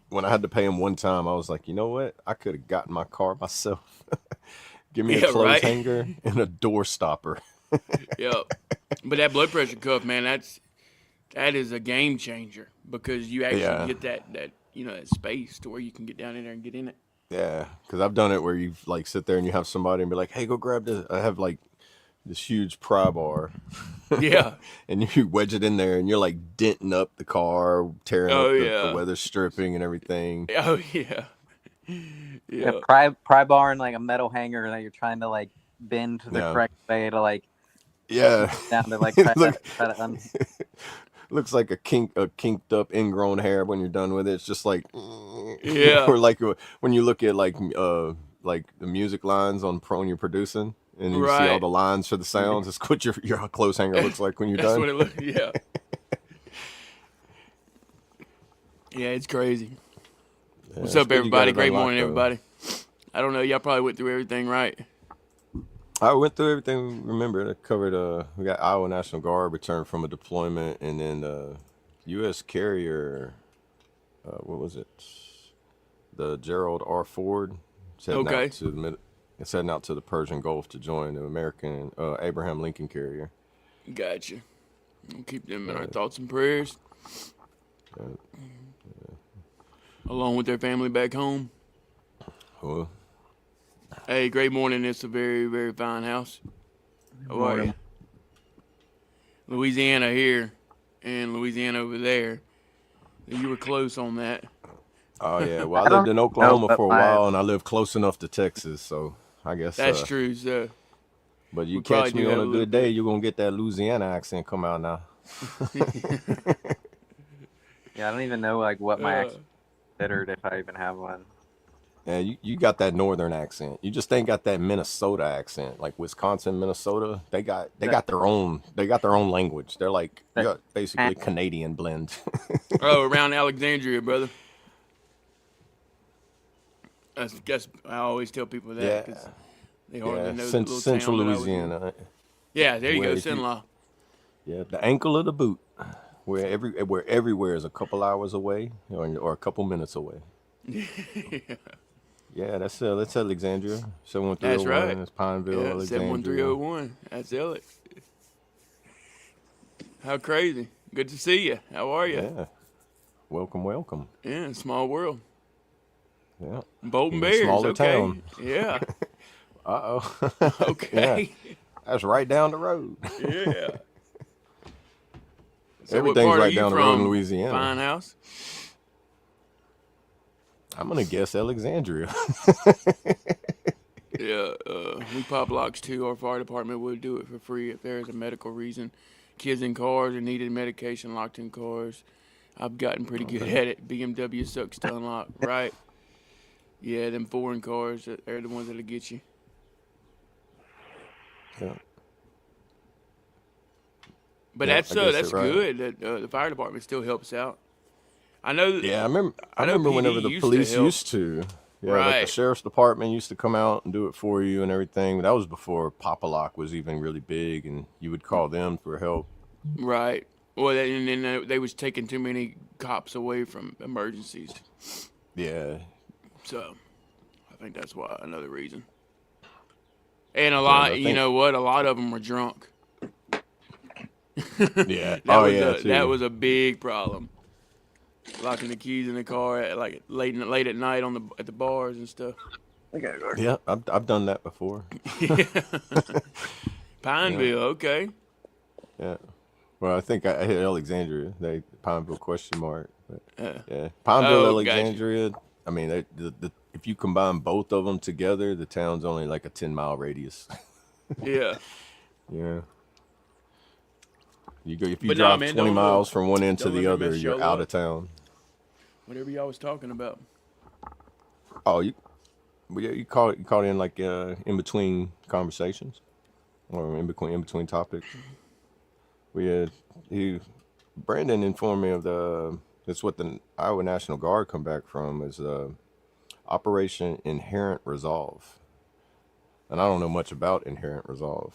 when I had to pay him one time, I was like, you know what? I could have gotten my car myself. Give me a Yeah, clothes right. hanger and a door stopper. Yep. But that blood pressure cuff, man, that is a game changer because you actually get that that space to where you can get down in there and get in it. Yeah, because I've done it where you sit there and you have somebody and be like, hey, go grab this. I have this huge pry bar. Yeah. And you wedge it in there and you're denting up the car, tearing up the weather stripping and everything. Oh yeah. Yeah, pry bar and a metal hanger that you're trying to bend the correct way to Yeah. down to try to Looks like a kinked up ingrown hair when you're done with it. It's just Yeah. or when you look at the music lines on when you're producing and you see all the lines for the sounds. It's what your clothes hanger looks like when you're That's done. what it looks. Yeah. Yeah, it's crazy. Yeah, What's it's up, good you got everybody? it Great unlocked, morning, though. everybody. I don't know. Y'all probably went through everything right. I went through everything. Remember, I covered. We got Iowa National Guard returned from a deployment, and then U.S. carrier. What was it? The Gerald R. Ford. Okay. It's heading out to the Persian Gulf to join the American Abraham Lincoln carrier. Gotcha. We'll keep them in our thoughts and prayers. Along with their family back home. Well, Hey, great morning. It's a very, very fine house. How are you? Louisiana here and Louisiana over there. You were close on that. oh yeah. Well, I lived in Oklahoma for a while, and I lived close enough to Texas, so I guess That's true, so. But you We catch probably me do on have a a little good day, you're gonna get that Louisiana accent come out now. Yeah, I don't even know what my accent is considered if I even have one. Yeah, you got that northern accent. You just ain't got that Minnesota accent, like Wisconsin, Minnesota. They got their own language. They're you're basically a Canadian blend. Oh, around Alexandria, brother. That's I always tell people that because they hardly know the little Central town that I was in. Louisiana. Yeah, there you Where go, if you- Sinlaw. Yeah, the ankle of the boot, where everywhere is a couple hours away or a couple minutes away. Yeah, that's Alexandria. 71301. That's right. It's Pineville, Yeah, Alexandria. 71301. That's it. How crazy. Good to see you. How are you? Yeah. Welcome. Yeah, small world. Yeah. Bolton Even Bears. smaller Okay. town. Yeah. Uh-oh. Okay. Yeah. That's right down the road. Yeah. So what Everything's part are right you down the road in from, Louisiana. Fine House? I'm going to guess Alexandria. Yeah, we pop locks too. Our fire department would do it for free if there is a medical reason. Kids in cars or needed medication locked in cars. I've gotten pretty good at it. BMW sucks to unlock, right? Yeah, them foreign cars, they're the ones that'll get you. Yeah. But Yeah, that's I guess that's you're right. good that the fire department still helps out. I know. Yeah, I remember PD whenever the used to police help. used to. Yeah, like the Right. sheriff's department used to come out and do it for you and everything. That was before Pop-A-Lock was even really big, and you would call them for help. Right. Well, and then they was taking too many cops away from emergencies. Yeah. So, I think that's why another reason. And a I lot, you think- know what? A lot of them were drunk. Yeah. Oh, yeah, too. That was a big problem. Locking the keys in the car at like late at night at the bars and stuff. Yeah, I've done that before. Pineville, okay. Yeah. Well, I think I hit Alexandria. Pineville question mark. But, yeah. Pineville, Oh, gotcha. Alexandria. I mean, if you combine both of them together, the town's only like a 10-mile radius. Yeah. Yeah. If you But nah, drive man, 20 don't miles from one end to don't the let me other, mess you're y'all out up. of town. Whatever y'all was talking about. Oh, you call it in like in between conversations, or in between topics. Brandon informed me of that's what the Iowa National Guard come back from is Operation Inherent Resolve, and I don't know much about Inherent Resolve.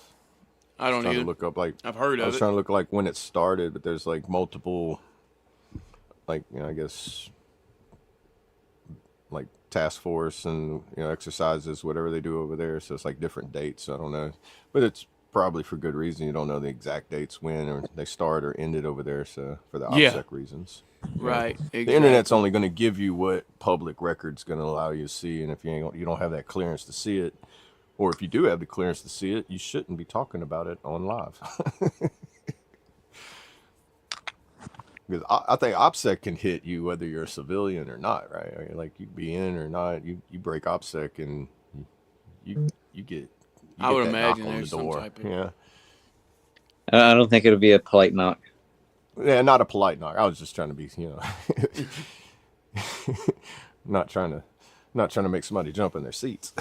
I don't Trying to either. look up I've heard I of was it. trying to look like when it started, but there's like multiple, like I guess, like task force and exercises, whatever they do over there. So it's like different dates. I don't know, but it's probably for good reason. You don't know the exact dates when or they start or ended over there. So for the Yeah. OPSEC reasons, Right. Exactly. the internet's only going to give you what public record's going to allow you to see, and if you don't have that clearance to see it. Or if you do have the clearance to see it, you shouldn't be talking about it on live. Because I think OPSEC can hit you whether you're a civilian or not, right? Like you be in or not, you break OPSEC and you get. I would that imagine knock on there's the some door. type of- Yeah, I don't think it'll be a polite knock. yeah, not a polite knock. I was just trying to be, not trying to make somebody jump in their seats.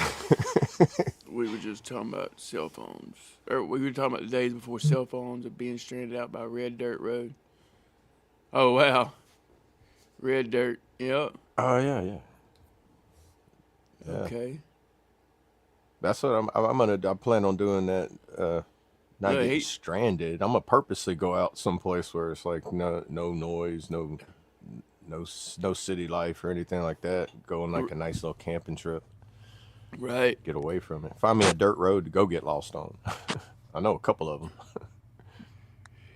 We were just talking about cell phones. Or we were talking about the days before cell phones of being stranded out by Red Dirt Road. Oh, wow. Red Dirt. Yep. Oh yeah. Okay. That's what I plan on doing that. Not Yeah, getting stranded. I'm gonna purposely go out someplace where it's like no noise, no city life or anything like that. Go on like a nice little camping trip. Right. Get away from it. Find me a dirt road to go get lost on. I know a couple of them.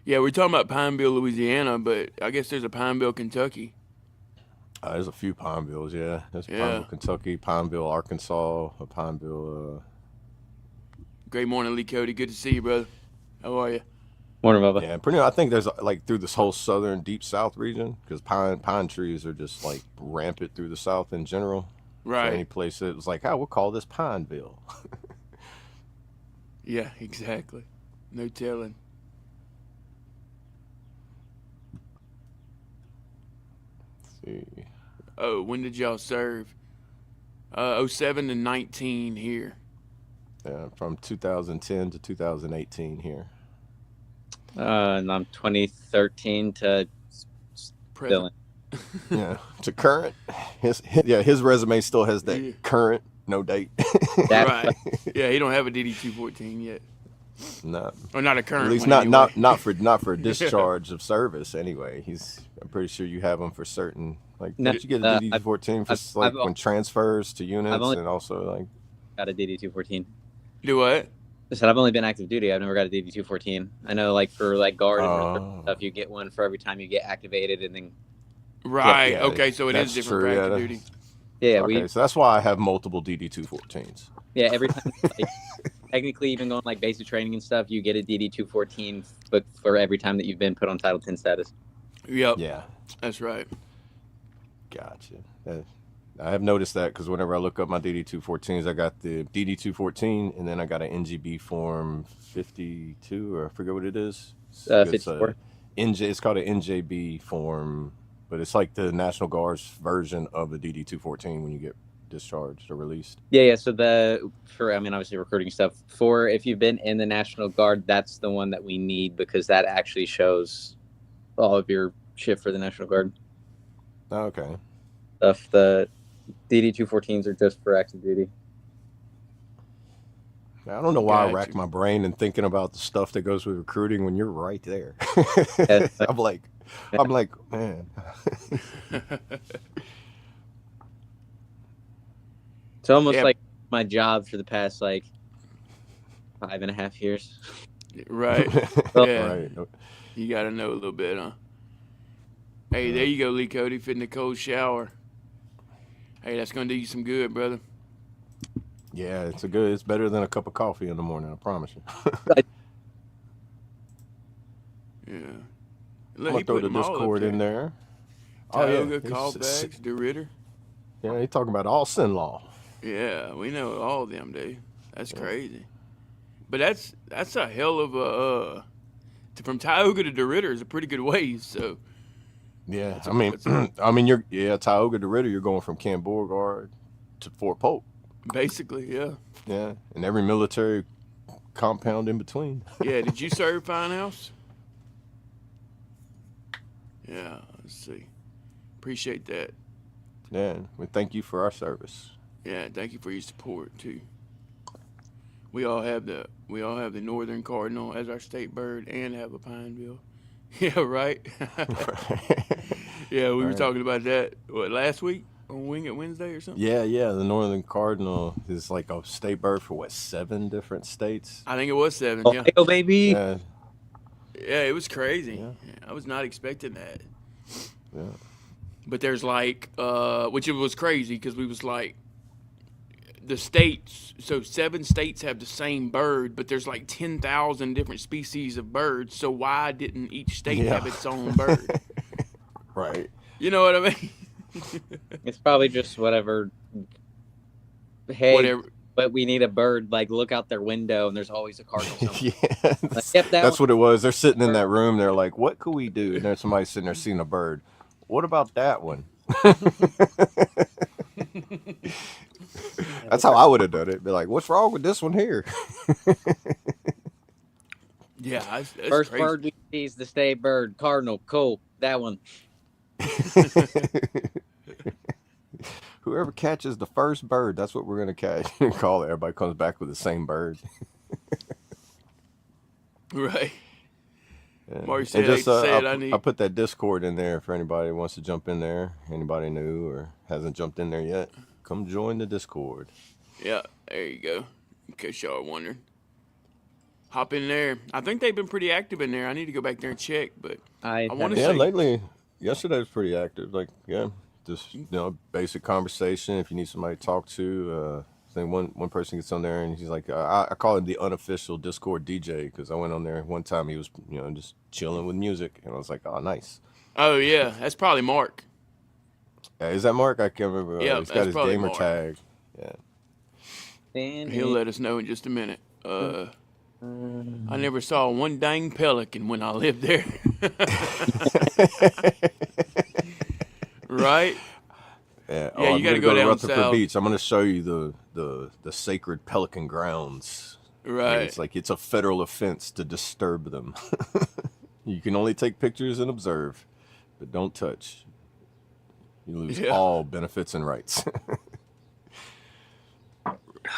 Yeah, we're talking about Pineville, Louisiana, but I guess there's a Pineville, Kentucky. There's a few Pinevilles, yeah. There's Yeah. Pineville, Kentucky, Pineville, Arkansas, a Pineville. Great morning, Lee Cody. Good to see you, brother. How are you? Morning, Bubba. Yeah, pretty. I think there's like through this whole southern deep south region because pine trees are just like rampant through the south in general. So Right. any place that was like, we'll call this Pineville. Yeah, exactly. No telling. See. Oh, when did y'all serve? 07 to 19 here. Yeah, from 2010 to 2018 here. And I'm 2013 to Present. Yeah, to current. His resume still has that Yeah. current, no date. that. Right. Yeah, he don't have a DD-214 yet. No, Or not a current at least one anyway. not for discharge of service. Anyway, I'm pretty sure you have them for certain. Like, No, did you get a DD-14 for I've when transfers to units only- and also like? Got a DD-214. Do what? I said I've only been active duty. I've never got a DD 214. I know, like for like guard and reserve Oh. stuff, you get one for every time you get activated, and then Right. Yeah, Okay. So it is that's different true, for yeah, active that- duty. yeah, Okay, we so that's why I have multiple DD214s. every time like technically even going like basic training and stuff, you get a DD 214, but for every time that you've been put on Title 10 status. Yep. Yeah, That's right. gotcha. I have noticed that because whenever I look up my DD214s, I got the DD214, and then I got an NGB form 52, or I forget what it is. It's 54. It's called an NJB form, but it's like the National Guard's version of the DD214 when you get discharged or released. Yeah. So obviously recruiting stuff for if you've been in the National Guard, that's the one that we need because that actually shows all of your shit for the National Guard Okay. stuff. The DD 214s are just for active duty. I don't know why I Gotcha. rack my brain and thinking about the stuff that goes with recruiting when you're right there. Yeah. I'm like, man. It's almost Yeah. like my job for the past like 5.5 years. Right. Yeah. Right. You got to know a little bit, huh? Hey, there you go, Lee Cody, fit in a cold shower. Hey, that's going to do you some good, brother. Yeah, it's better than a cup of coffee in the morning, I promise you. Yeah. I'm Look, gonna he throw put the them all up Discord in there. Tioga, He's- callbacks, DeRitter. Yeah, he's talking about all sin law. Yeah, we know all of them, dude. That's crazy. But that's a hell of a from Tioga to DeRitter is a pretty good ways. So Yeah, That's I mean, Tioga to Ritter, you're going from Camp Beauregard to Fort Polk. basically, yeah. Yeah, and every military compound in between. Yeah. Did you serve Finehouse? Yeah. Let's see. Appreciate that. Yeah, we thank you for our service. Yeah. Thank you for your support too. We all have the northern cardinal as our state bird and have a Pineville. Yeah, right. Yeah, we were Right. talking about that last week on Wing It Wednesday or something. Yeah, the Northern Cardinal is like a state bird for 7 different states? I think it was 7. Yeah, Ohio, baby. Yeah, yeah, it was crazy. Yeah. I was not expecting that. yeah. But there's like, which it was crazy because we was like, the states. So 7 states have the same bird, but there's like 10,000 different species of birds. So why didn't each state Yeah. have its own bird? Right. You know what I mean? It's probably just whatever. Hey, Whatever. but we need a bird. Like, look out their window, and there's always a cardinal. somewhere. Yeah, Yep, that's what it was. They're sitting in that room. They're like, "What could we do?" And there's somebody sitting there seeing a bird. What about that one? That's how I would have done it. Be like, "What's wrong with this one here?" Yeah, that's First crazy. bird we see is the state bird, cardinal. Cool, that one. Whoever catches the first bird, that's what we're gonna catch. Call it. Everybody comes back with the same bird. Right. Yeah. Marty And said, just, I I put that Discord in there for anybody who wants to jump in there. Anybody new or hasn't jumped in there yet, come join the Discord. Yeah, there you go. In case y'all are wondering. Hop in there. I think they've been pretty active in there. I need to go back there and check, but I wanna Yeah, say- lately, yesterday was pretty active. Like, yeah, just basic conversation. If you need somebody to talk to, I think one person gets on there and he's like, I call him the unofficial Discord DJ because I went on there one time. He was just chilling with music, and I was like, oh, nice. oh yeah, that's probably Mark. Is that Mark? I can't remember. Yeah, He's got that's his probably gamer Mark. tag. Yeah. He'll let us know in just a minute. I never saw one dang pelican when I lived there. Right? Yeah, Yeah, you I'm gotta gonna go to down Rutherford south. Beach. I'm going to show you the sacred pelican grounds. Right. It's a federal offense to disturb them. You can only take pictures and observe, but don't touch. You lose Yeah. all benefits and rights.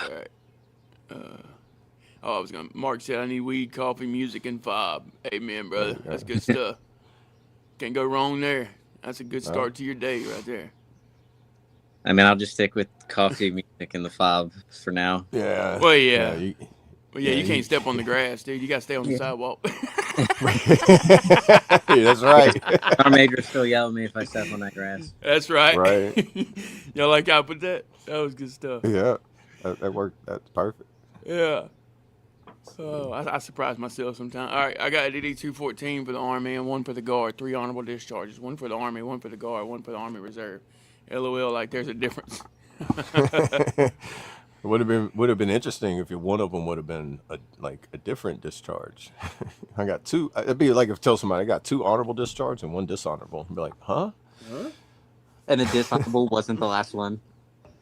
Right. Mark said I need weed, coffee, music, and F.O.B. Amen, brother. That's good stuff. Can't go wrong there. That's a good start to your day right there. I mean, I'll just stick with coffee, music, and the F.O.B for now. Yeah. Well, yeah. Well, yeah, you can't step on the grass, dude. You got to stay on the sidewalk. That's right. Our major still yell at me if I step on that grass. That's right. Right. Y'all like how I put that? That was good stuff. Yeah. That worked. That's perfect. Yeah. Oh, I surprise myself sometimes. All right, I got a DD 214 for the Army and one for the Guard. 3 honorable discharges. One for the Army, one for the Guard, one for the Army Reserve. LOL, like there's a difference. Would have been interesting if one of them would have been a different discharge. I got 2. It'd be like if tell somebody I got 2 honorable discharge and 1 dishonorable. I'd be like, huh? And the dishonorable wasn't the last one.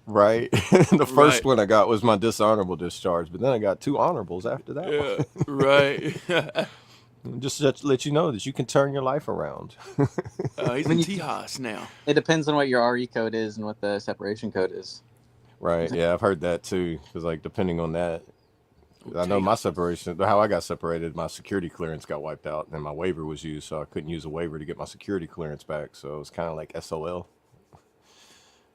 Right. The first Right. one I got was my dishonorable discharge, but then I got 2 honorables after that. Yeah, right. Just to let you know that you can turn your life around. He's in Tejas now. It depends on what your RE code is and what the separation code is. Right. Yeah, I've heard that too. Because like depending on that, I know my separation, how I got separated, my security clearance got wiped out, and my waiver was used, so I couldn't use a waiver to get my security clearance back. So it was kind of like SOL.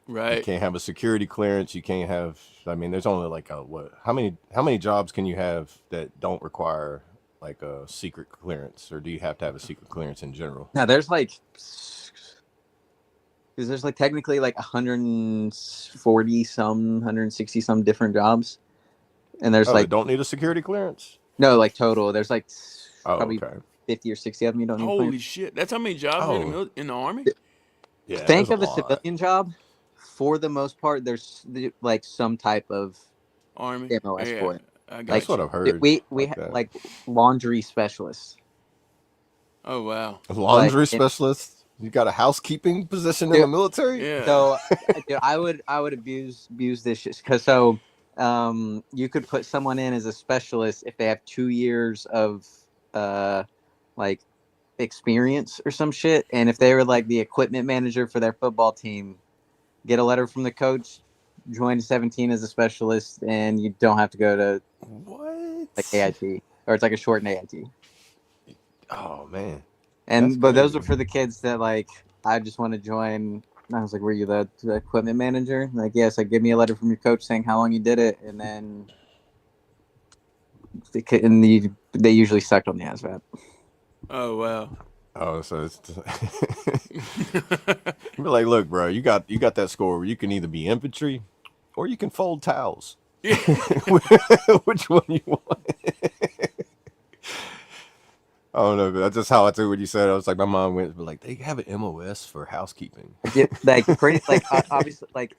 You Right. can't have a security clearance. You can't have. I mean, there's only like a what? How many jobs can you have that don't require like a secret clearance, or do you have to have a secret clearance in general? Now there's like, because there's like technically like 140 some, 160 some different jobs, and there's Oh, like they don't need a security clearance. no, like total. There's like Oh, probably okay. 50 or 60 of them you don't need. Holy clearance. shit. That's how many jobs are in the Army? Yeah. Think there's of a lot. civilian job. For the most part, there's like some type of Army? MOS Yeah, for it. I got That's you. what I've heard. We like have that. like laundry specialists. Oh, wow. A laundry like, specialist. You got a housekeeping position in the Dude, military? Yeah. So dude, I would abuse this shit because you could put someone in as a specialist if they have 2 years of like experience or some shit, and if they were like the equipment manager for their football team, get a letter from the coach, join 17 as a specialist, and you don't have to go to What? like AIT, or it's like a shortened AIT. Oh man. And That's those crazy. are for the kids that like I just want to join. And I was like, "Were you the equipment manager?" And like, yes. Like, give me a letter from your coach saying how long you did it, and then they usually sucked on the ASVAB. Oh, wow. Oh, so it's be like, look, bro, you got that score where you can either be infantry or you can fold towels. Which one you want? I don't know, but that's just how I took what you said. I was like, my mom went, but like, they have an MOS for housekeeping. Like pretty, like obviously, like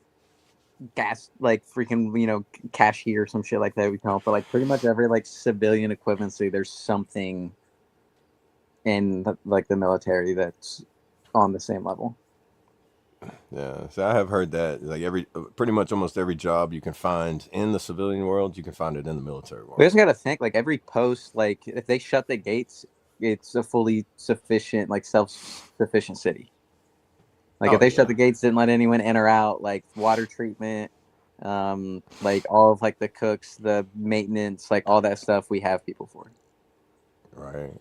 gas, like freaking, cashier or some shit like that. We call it, but like pretty much every like civilian equivalency, there's something in the military that's on the same level. Yeah, so I have heard that like pretty much almost every job you can find in the civilian world, you can find it in the military world. We just got to think like every post, like if they shut the gates, it's a fully sufficient, like self-sufficient city. Like if they shut the gates, didn't let anyone in or out, like water treatment, like all of like the cooks, the maintenance, like all that stuff, we have people for. Right.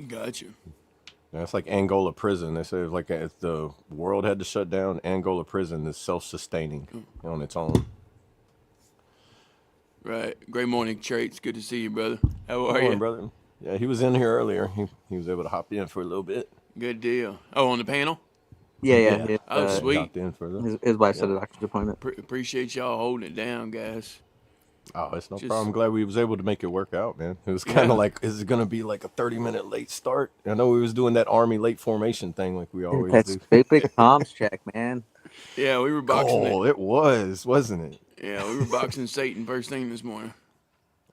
Got you. Yeah, it's like Angola prison. They say like if the world had to shut down, Angola prison is self-sustaining on its own. Right. Great morning, Traits. Good to see you, brother. How are Good you? morning, brother. Yeah, he was in here earlier. He was able to hop in for a little bit. Good deal. Oh, on the panel? Yeah. Oh, sweet. Hopped in for the. His wife said a doctor's appointment. Appreciate y'all holding it down, guys. Oh, it's no Just- problem. I'm glad we was able to make it work out, man. It was kind of like, is it going to be like a 30-minute late start? I know we was doing that Army late formation thing like we always That's do. big comms check, man. Yeah, we were boxing Oh, it was, wasn't it? Yeah, we were boxing Satan first thing this morning.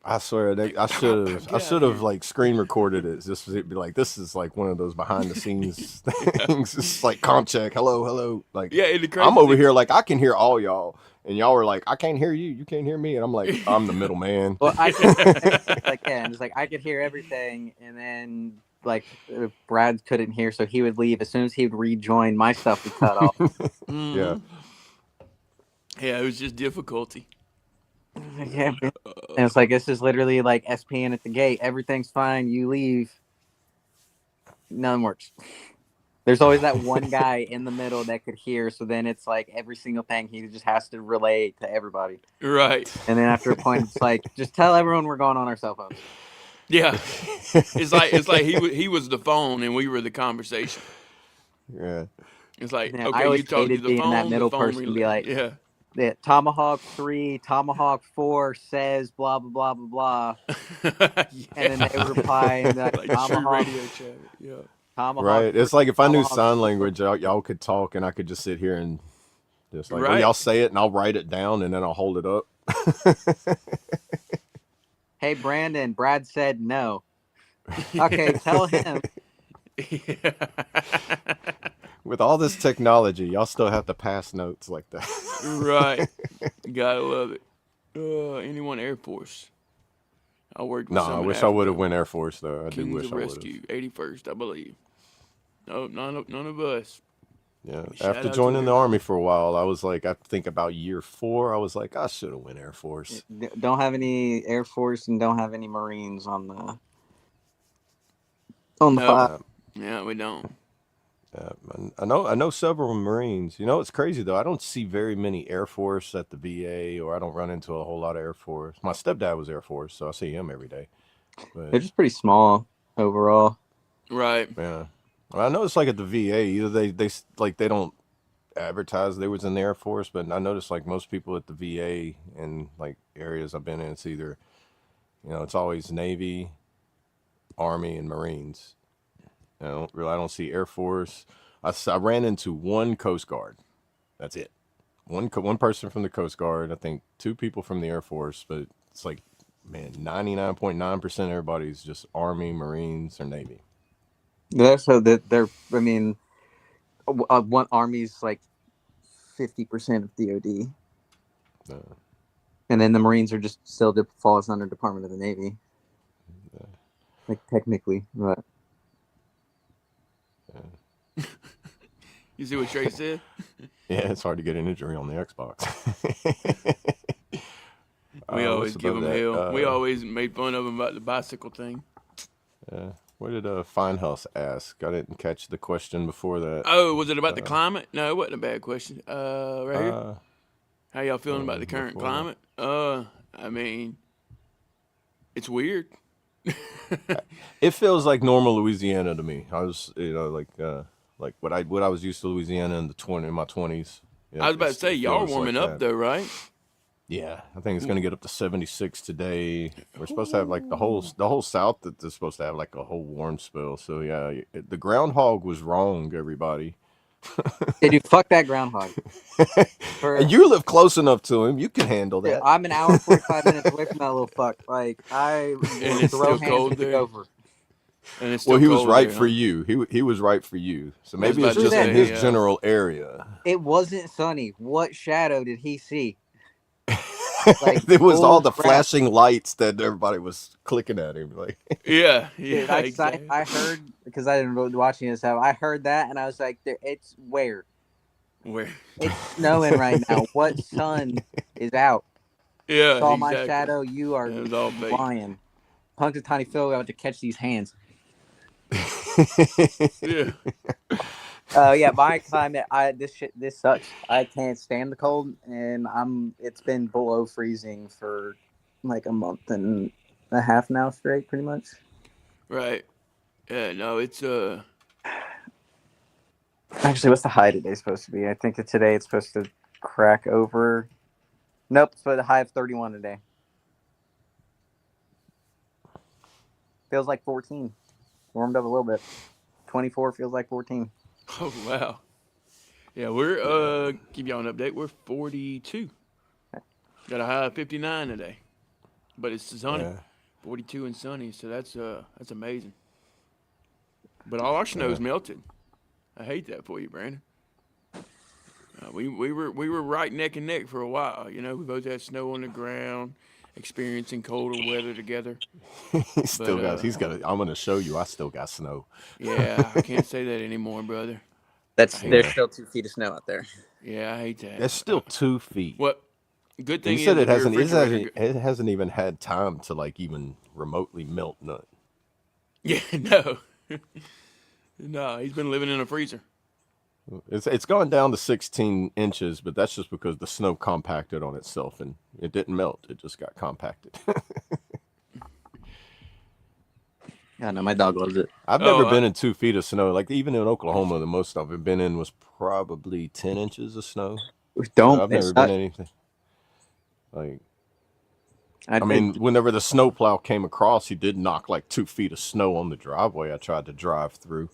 I swear, I should have like screen recorded it. Just it'd be like, this is like one of those behind the scenes things. It's like comp check, hello. Like, Yeah, and the crazy I'm over thing- here like I can hear all y'all, and y'all were like, I can't hear you, you can't hear me, and I'm like, I'm the middleman. Well, I could, and it's like I could hear everything, and then like Brad couldn't hear, so he would leave. As soon as he would rejoin, my stuff would cut off. Yeah. Yeah, it was just difficulty. Yeah, and it's like this is literally like SPN at the gate. Everything's fine. You leave. None works. There's always that one guy in the middle that could hear. So then it's like every single thing he just has to relay to everybody. Right. And then after a point, it's like, just tell everyone we're going on our cell phones. Yeah. It's like he was the phone and we were the conversation. Yeah. It's like, Man, I okay, always you talk to hated the being that phone, middle person, be like, yeah. yeah, Tomahawk 3, Tomahawk 4 says blah blah blah blah blah, Yeah. and then they would reply and be like, Like true Tomahawk, radio chat. Yeah. Tomahawk. Right. 3, It's like if I knew Tomahawk sign 4. language, y'all could talk, and I could just sit here and just like, well, Right. y'all say it, and I'll write it down, and then I'll hold it up. Hey Brandon, Brad said no. Okay, tell him. Yeah. With all this technology, y'all still have to pass notes like that. Right. Gotta love it. Anyone Air Force. I worked with No, some I in wish I would have Africa. went Air Force though. I do Kings wish of I would Rescue, have. 81st, I believe. No, none of us. Yeah. Shout After out to joining the Air Army for a while, I was like, I think about year 4, I was like, I should have went Air Force. Don't have any Air Force and don't have any Marines on the No. file. Yeah, we don't. I know several Marines. You know, it's crazy though. I don't see very many Air Force at the VA, or I don't run into a whole lot of Air Force. My stepdad was Air Force, so I see him every day. They're But just pretty small overall. Right. yeah, well, I noticed like at the VA, either they don't advertise they was in the Air Force, but I noticed like most people at the VA and like areas I've been in, it's either, it's always Navy, Army, and Marines. I don't see Air Force. I ran into one Coast Guard. That's it. One person from the Coast Guard. I think 2 people from the Air Force. But it's like, man, 99.9% of everybody's just Army, Marines, or Navy. So that they're, I mean, one Army's like 50% of DoD, and then the Marines are just still falls under Department of the Navy, like technically, but. You see what Trey said? Yeah, it's hard to get an injury on the Xbox. We always give above him that? hell. We always made fun of him about the bicycle thing. What did Finehouse ask? I didn't catch the question before that. Oh, was it about the climate? No, it wasn't a bad question. Right here. How y'all feeling about the current climate? I mean, it's weird. It feels like normal Louisiana to me. I was, like what I was used to Louisiana in my 20s. Yeah, I was about to say, y'all are warming up though, right? Yeah, I think it's gonna get up to 76 today. We're supposed to have like the whole South that is supposed to have like a whole warm spell. So yeah, the groundhog was wrong, everybody. Hey, dude, fuck that groundhog. And you live close enough to him, you can handle that. I'm an hour and 45 minutes away from that little fuck. Like I And it's throw still hands cold with the there. gopher. And it's still Well, he was cold right there, for huh? you. He was right for you. So maybe about it's to just in say, his yeah. general area. It wasn't sunny. What shadow did he see? Like, There was all the bull crap. flashing lights that everybody was clicking at him. Like, Yeah, Dude, yeah, exactly. I heard, because I didn't know watching this, I heard that and I was like, it's where? Where? It's snowing right now. What sun is out? Yeah, Saw exactly. my shadow. You are It was all fake. lying. Punk to Tiny Phil out to catch these hands. Yeah. Yeah, my climate. This sucks. I can't stand the cold, and it's been below freezing for like a month and a half now straight, pretty much. Right. Yeah, no, it's Actually, what's the high today supposed to be? I think that today it's supposed to crack over. Nope, it's supposed to high of 31 today. Feels like 14. Warmed up a little bit. 24 feels like 14. oh wow. Yeah, we're give y'all an update. We're 42. Got a high of 59 today. But it's sunny. Yeah. 42 and sunny, so that's amazing. But all our snow's melted. I hate that for you, Brandon. We were right neck and neck for a while. You know, we both had snow on the ground, experiencing colder weather together. he still got. I'm gonna show you. I still got snow. Yeah, I can't say that anymore, brother. There's still 2 feet of snow out there. Yeah, I hate that. There's still 2 feet. What? Good thing He said is it that hasn't. your refrigerator- It hasn't even had time to like even remotely melt none. Yeah, no. No, he's been living in a freezer. It's gone down to 16 inches, but that's just because the snow compacted on itself and it didn't melt. It just got compacted. Yeah, no, my dog loves it. I've never been in 2 feet of snow. Like even in Oklahoma, the most I've been in was probably 10 inches of snow. So I've never been anything. Like, I mean, whenever the snowplow came across, he did knock like 2 feet of snow on the driveway. I tried to drive through.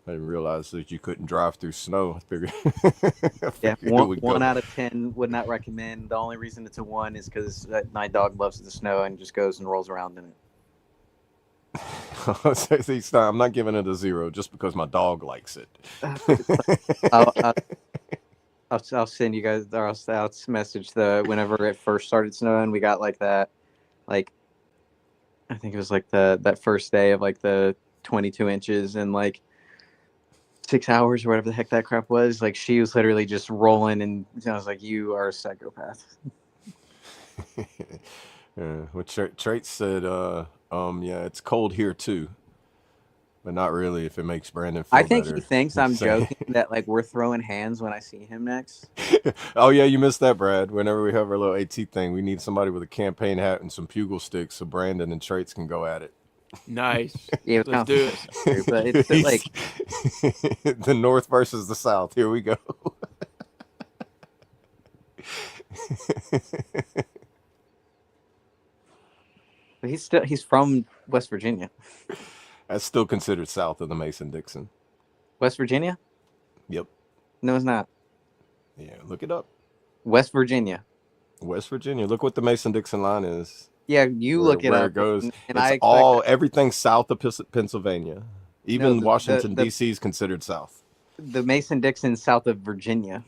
I didn't realize that you couldn't drive through snow. I figured, yeah, one out of 10 would not recommend. The only reason it's a 1 is because my dog loves the snow and just goes and rolls around in it. I'm not giving it a 0 just because my dog likes it. I'll send you guys, or I'll message whenever it first started snowing. We got like that, like I think it was like that first day of like the 22 inches and like 6 hours or whatever the heck that crap was. Like she was literally just rolling, and I was like, "You are a psychopath." Yeah, well, Traits said, yeah, it's cold here too, but not really. If it makes Brandon feel I think better. He thinks I'm joking that like we're throwing hands when I see him next. Oh yeah, you missed that, Brad. Whenever we have our little AT thing, we need somebody with a campaign hat and some bugle sticks so Brandon and Traits can go at it. Nice. Yeah, let's do it. But it's like the North versus the South. Here we go. he's from West Virginia. That's still considered south of the Mason-Dixon. West Virginia? Yep. No, it's not. Yeah, look it up. West Virginia. West Virginia. Look what the Mason-Dixon line is. Yeah, you look it up. Where it goes. And it's all everything south of Pennsylvania. Even Washington, D.C. is considered south. The Mason-Dixon south of Virginia,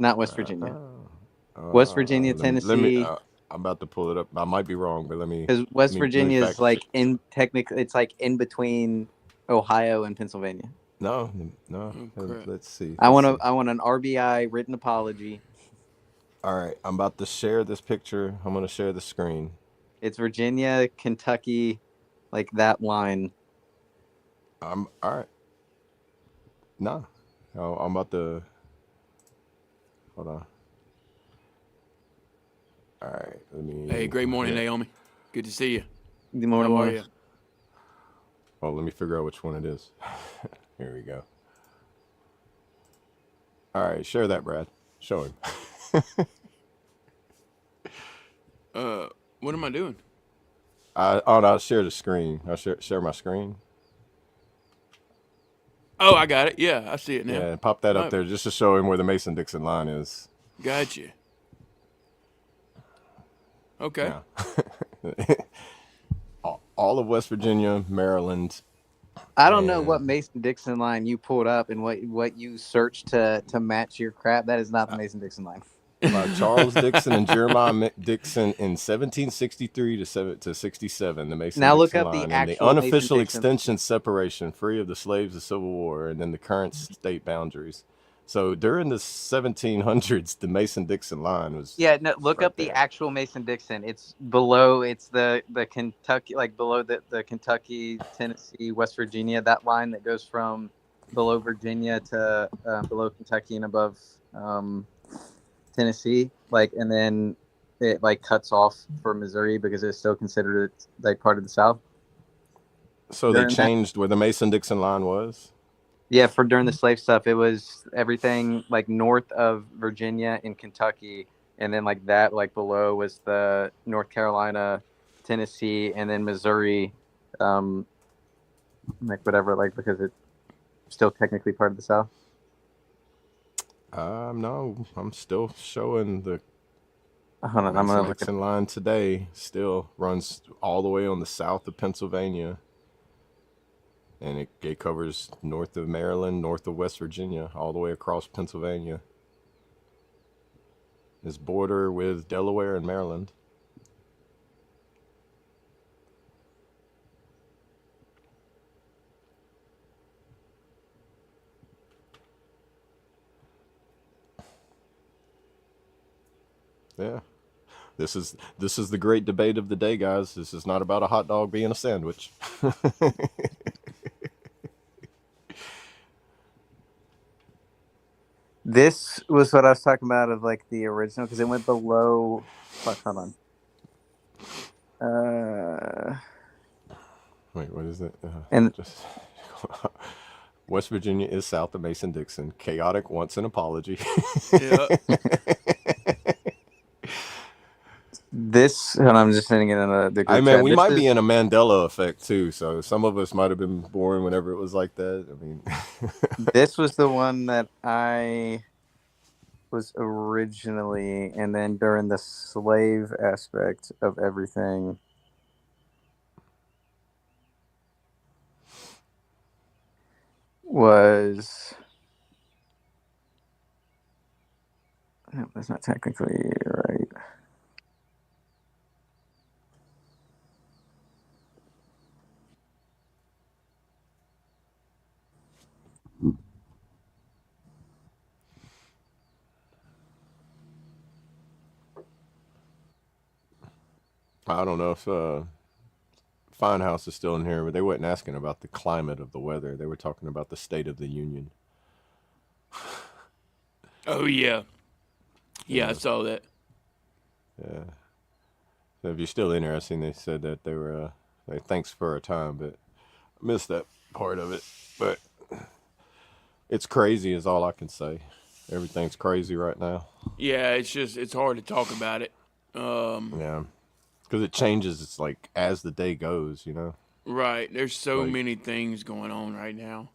not West Virginia. West Virginia, Tennessee. I'm about to pull it up. I might be wrong, but let me. Because West Virginia is like it's like in between Ohio and Pennsylvania. No. Let's see. I want an RBI written apology. All right, I'm about to share this picture. I'm going to share the screen. It's Virginia, Kentucky, like that line. All right. No, I'm about to. Hold on. All right, let me. Hey, great morning, Naomi. Good to see you. Good morning. How are you? Oh, let me figure out which one it is. Here we go. All right, share that, Brad. Show him. What am I doing? I'll share the screen. I'll share my screen. Oh, I got it. Yeah, I see it now. Yeah, pop that up there just to show him where the Mason-Dixon line is. Gotcha. Okay. Yeah. All of West Virginia, Maryland. I don't know what Mason-Dixon line you pulled up and what you searched to match your crap. That is not the Mason-Dixon line. Charles Dixon and Jeremiah Dixon in 1763 to 67. The Mason-Dixon now look up line, the actual and the unofficial Mason-Dixon. extension separation, free of the slaves of Civil War, and then the current state boundaries. So during the 1700s, the Mason-Dixon line was. Yeah, no. Look right up the there. actual Mason-Dixon. It's below. It's the Kentucky, like below the Kentucky, Tennessee, West Virginia. That line that goes from below Virginia to below Kentucky and above Tennessee. Like, and then it like cuts off for Missouri because it's still considered like part of the South. So they changed where the Mason-Dixon line was. Yeah, during the slave stuff, it was everything like north of Virginia and Kentucky, and then like that, like below was the North Carolina, Tennessee, and then Missouri, like whatever, like because it's still technically part of the South. No, I'm still showing the Hold on, I'm gonna look at Mason-Dixon line today. Still runs all the way on the south of Pennsylvania. And it covers north of Maryland, north of West Virginia, all the way across Pennsylvania. It's border with Delaware and Maryland. Yeah. This is the great debate of the day, guys. This is not about a hot dog being a sandwich. This was what I was talking about of like the original because it went below. Fuck, hold on. Wait, what is it? And Just West Virginia is south of Mason-Dixon. Chaotic wants an apology. Yeah. this, and I'm just sending it in the I group mean, chat. we This might is be in a Mandela effect too. So some of us might have been born whenever it was like that. I mean, this was the one that I was originally, and then during the slave aspect of everything. Was no, that's not technically right. I don't know if Fine House is still in here, but they weren't asking about the climate of the weather. They were talking about the State of the Union. Oh yeah. Yeah, I saw that. Yeah. So if you're still interested, they said that they were, thanks for a time, but I missed that part of it. But it's crazy is all I can say. Everything's crazy right now. Yeah, it's hard to talk about it. Yeah. Because it changes. It's like as the day goes, you know? Right. There's so Like, many things going on right now.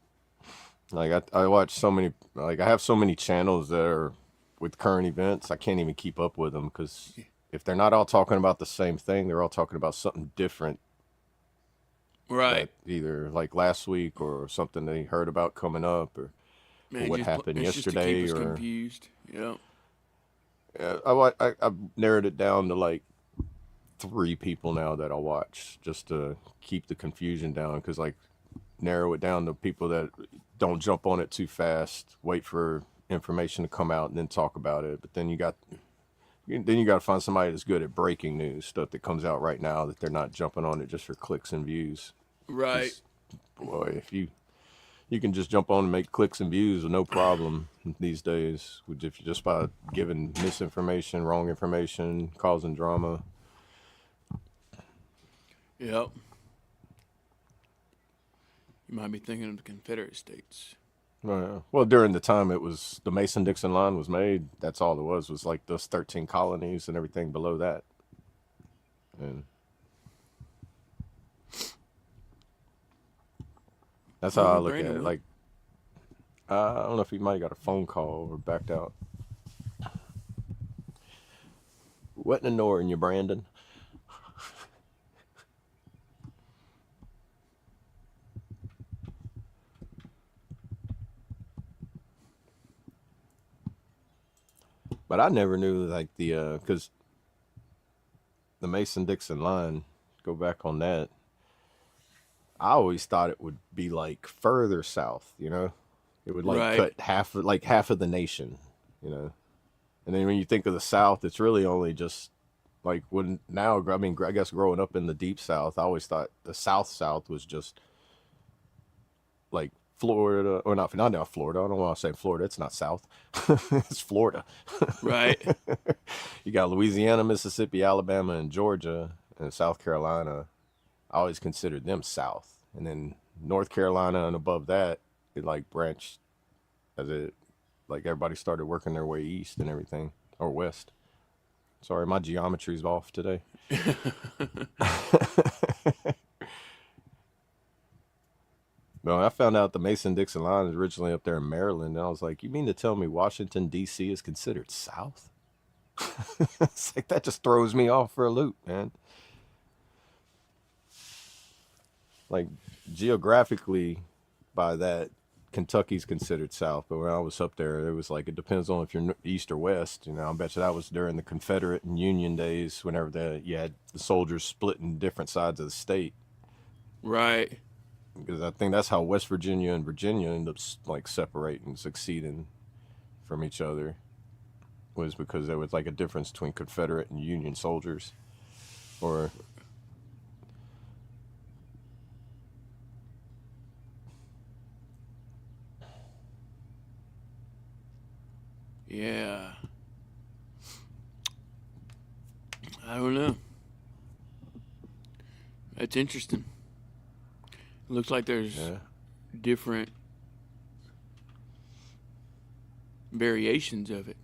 like I watch so many, like I have so many channels that are with current events. I can't even keep up with them because if they're not all talking about the same thing, they're all talking about something different Right. that either like last week or something they heard about coming up or Man, what happened it's just to keep yesterday us or confused. Yeah. I narrowed it down to like 3 people now that I watch just to keep the confusion down because like narrow it down to people that don't jump on it too fast, wait for information to come out and then talk about it. But then you got to find somebody that's good at breaking news stuff that comes out right now that they're not jumping on it just for clicks and views. Right. 'Cause, boy, if you can just jump on and make clicks and views with no problem these days, just by giving misinformation, wrong information, causing drama. Yep. You might be thinking of the Confederate States. Well, during the time it was the Mason-Dixon line was made, that's all it was like those 13 colonies and everything below that. And that's how I Oh, look at Brandon it. went. Like, I don't know if he might have got a phone call or backed out. What in the northern you, Brandon? But I never knew like because the Mason-Dixon line, go back on that. I always thought it would be like further south, you know. It would like Right. cut half of the nation, you know. And then when you think of the South, it's really only just like when now. I mean, I guess growing up in the deep South, I always thought the South was just like Florida, or not Florida. I don't want to say Florida. It's not South. It's Florida. Right. You got Louisiana, Mississippi, Alabama, and Georgia, and South Carolina. I always considered them South, and then North Carolina and above that, it like branched as it like everybody started working their way east and everything or west. Sorry, my geometry's off today. No, I found out the Mason-Dixon line is originally up there in Maryland, and I was like, "You mean to tell me Washington D.C. is considered South?" It's like that just throws me off for a loop, man. Like geographically, by that, Kentucky's considered South, but when I was up there, it was like it depends on if you're east or west. You know, I bet you that was during the Confederate and Union days, whenever you had the soldiers split in different sides of the state. Right. Because I think that's how West Virginia and Virginia end up like separating, succeeding from each other, was because there was like a difference between Confederate and Union soldiers, or Yeah. I don't know. That's interesting. It looks like there's Yeah. different variations of it.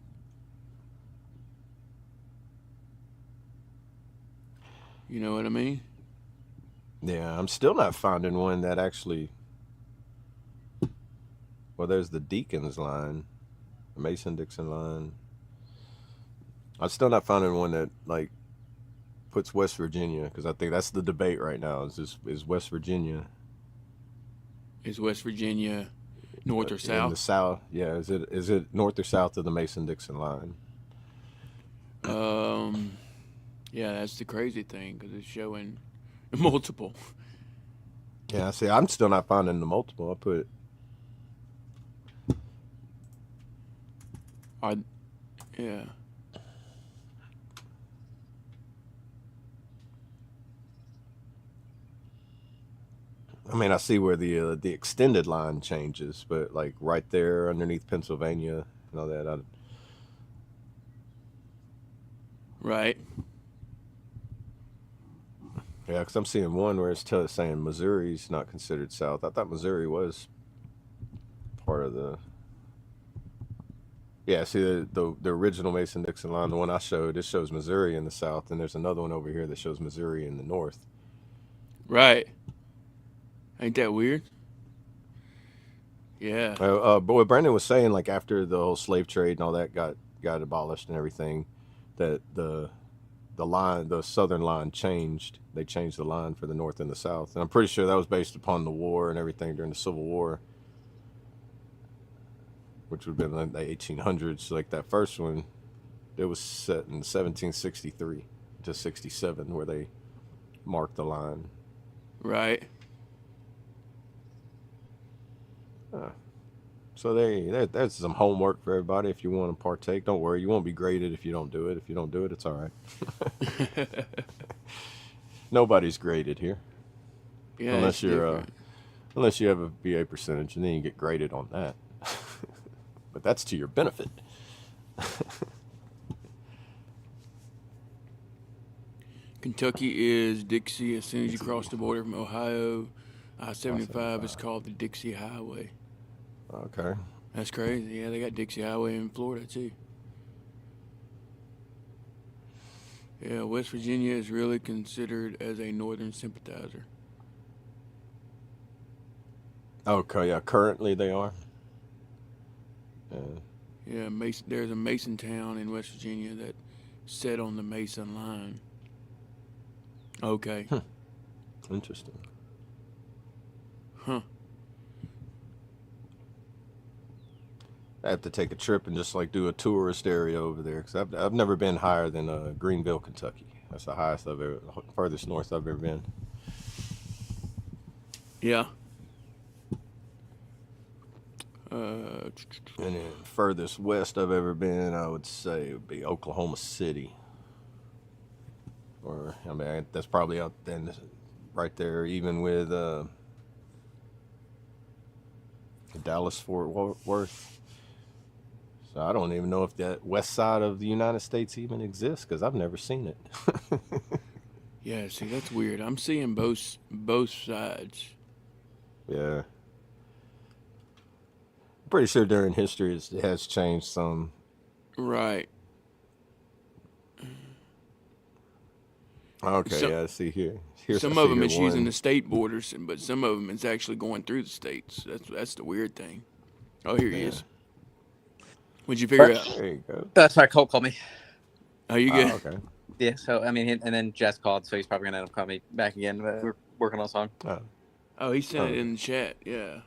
You know what I mean? Yeah, I'm still not finding one that actually. Well, there's the Deacons line, the Mason Dixon line. I'm still not finding one that like puts West Virginia, because I think that's the debate right now. Is West Virginia Is West Virginia north or in the south? south? Yeah, is it north or south of the Mason Dixon line? Um, yeah, that's the crazy thing because it's showing multiple. Yeah, see, I'm still not finding the multiple. I put Are yeah. I mean, I see where the extended line changes, but like right there underneath Pennsylvania and all that. Right. Yeah, because I'm seeing one where it's saying Missouri's not considered south. I thought Missouri was part of the. Yeah, see the original Mason Dixon line, the one I showed, it shows Missouri in the south, and there's another one over here that shows Missouri in the north. Right. Ain't that weird? Yeah. But what Brandon was saying, like after the whole slave trade and all that got abolished and everything, that the southern line changed. They changed the line for the north and the south, and I'm pretty sure that was based upon the war and everything during the Civil War, which would have been in the 1800s. Like that first one, it was set in 1763 to 67, where they marked the line. Right. So there's some homework for everybody if you want to partake. Don't worry, you won't be graded if you don't do it. If you don't do it, it's all right. Nobody's graded here Yeah, unless it's you're different. unless you have a BA percentage, and then you get graded on that. But that's to your benefit. Kentucky is Dixie. As soon as you cross the border from Ohio, I-75 is called the Dixie Highway. Okay. That's crazy. Yeah, they got Dixie Highway in Florida too. Yeah, West Virginia is really considered as a northern sympathizer. Okay. Yeah. Currently, they are. Yeah. Yeah, Mason, there's a Mason town in West Virginia that set on the Mason line. Okay. Interesting. Huh. I have to take a trip and just like do a tourist area over there, because I've never been higher than Greenville, Kentucky. That's the highest furthest north I've ever been. Yeah. And then furthest west I've ever been, I would say, would be Oklahoma City. Or I mean, that's probably out then, right there, even with Dallas Fort Worth. So I don't even know if that west side of the United States even exists, because I've never seen it. Yeah, see, that's weird. I'm seeing both sides. Yeah. I'm pretty sure during history it has changed some. Right. Okay, Some, yeah, I see here. some of them it's using the state borders, but some of them it's actually going through the states. That's the weird thing. Oh, here he is. What'd you figure out? There you go. That's why Cole called me. Oh, you good? Okay. Yeah, so I mean, and then Jess called, so he's probably gonna end up calling me back again. But we're working on a song. Oh, he sent it in the chat. Yeah.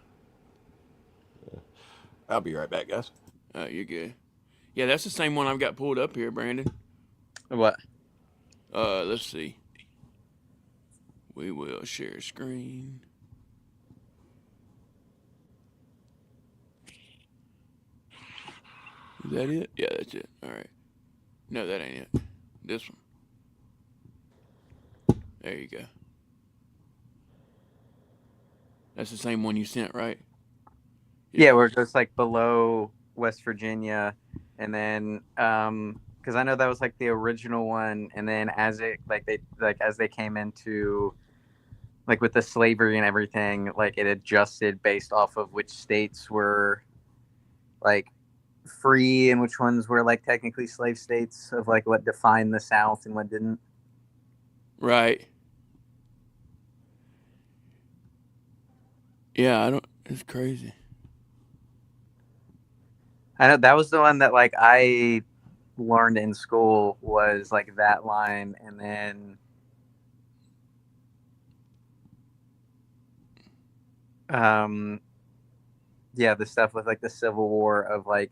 I'll be right back, guys. Oh, you're good. Yeah, that's the same one I've got pulled up here, Brandon. What? Let's see. We will share screen. Is that it? Yeah, that's it. All right. No, that ain't it. This one. There you go. That's the same one you sent, right? Yeah, where it goes like below West Virginia, and then because I know that was like the original one, and then as they came into like with the slavery and everything, like it adjusted based off of which states were like free and which ones were like technically slave states, of like what defined the South and what didn't. Right. Yeah, it's crazy. I know that was the one that like I learned in school, was like that line, and then yeah, the stuff with like the Civil War of like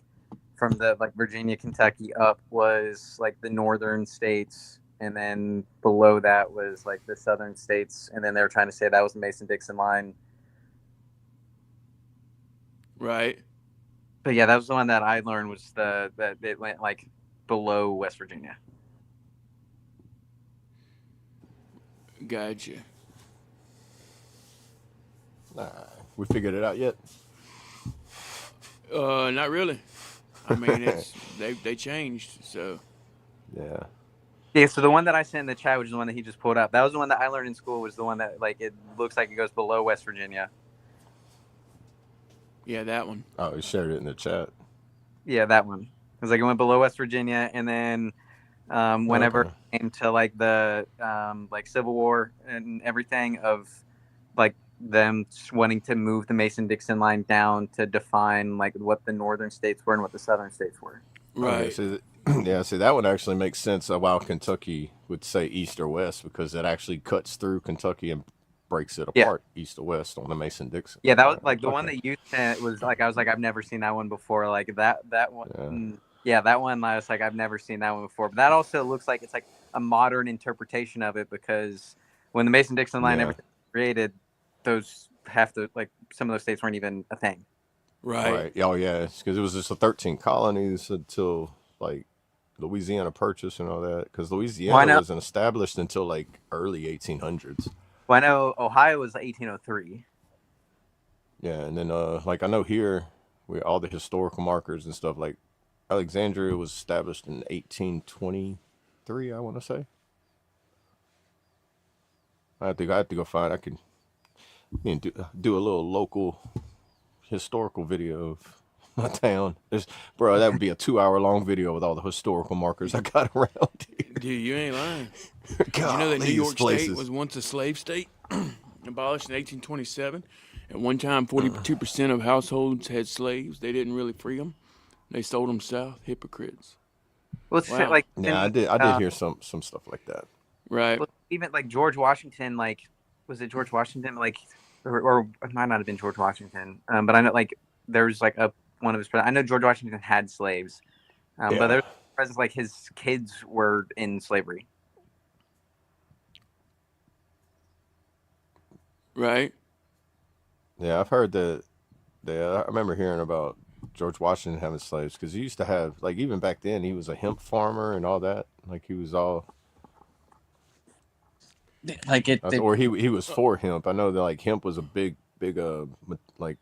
from the like Virginia, Kentucky up was like the northern states, and then below that was like the southern states, and then they were trying to say that was the Mason-Dixon line. Right. But yeah, that was the one that I learned, was that it went like below West Virginia. Gotcha. Nah, we figured it out yet? Not really. I mean, they changed, so. Yeah. Yeah, so the one that I sent in the chat, which is the one that he just pulled up, that was the one that I learned in school, was the one that like it looks like it goes below West Virginia. Yeah, that one. Oh, he shared it in the chat. Yeah, that one. It was like it went below West Virginia, and then whenever Okay. it came to like the like Civil War and everything, of like them wanting to move the Mason-Dixon line down to define like what the northern states were and what the southern states were. Right. Okay, so yeah, see that one actually makes sense of why Kentucky would say east or west, because it actually cuts through Kentucky and breaks it Yeah. apart east or west on the Mason-Dixon. Yeah, that was Alright, like the one okay. that you sent was like, I was like, I've never seen that one before. Like that one. Yeah, that one I was like, I've never seen that one before. But that also looks like it's like a modern interpretation of it, because when the Mason-Dixon line Yeah. everything was created, those have to like some of those states weren't even a thing. Right. Oh yeah, because it was just the 13 colonies until like Louisiana Purchase and all that. Because Louisiana know. wasn't established until like early 1800s. Well, I know Ohio was 1803. Yeah, and then like I know here, we all the historical markers and stuff, like Alexandria was established in 1823, I want to say. I have to go find. I could do a little local historical video of my town. Bro, that would be a 2 hour long video with all the historical markers I got around here. Dude, you ain't lying. God, Did you know that New these York places. State was once a slave state? Abolished in 1827. At one time, 42% of households had slaves. They didn't really free them. They sold them south. Hypocrites. Well, it's Wow. like Yeah, I did hear some stuff like that. Right. well, even like George Washington, like was it George Washington, like or it might not have been George Washington, but I know like there was like one of his. I know George Washington had slaves, but there was presidents like his kids were in slavery. Right. Yeah, I've heard that. Yeah, I remember hearing about George Washington having slaves, because he used to have, like, even back then, he was a hemp farmer and all that. Like, he was all Like or he was for hemp. I know that like hemp was a big like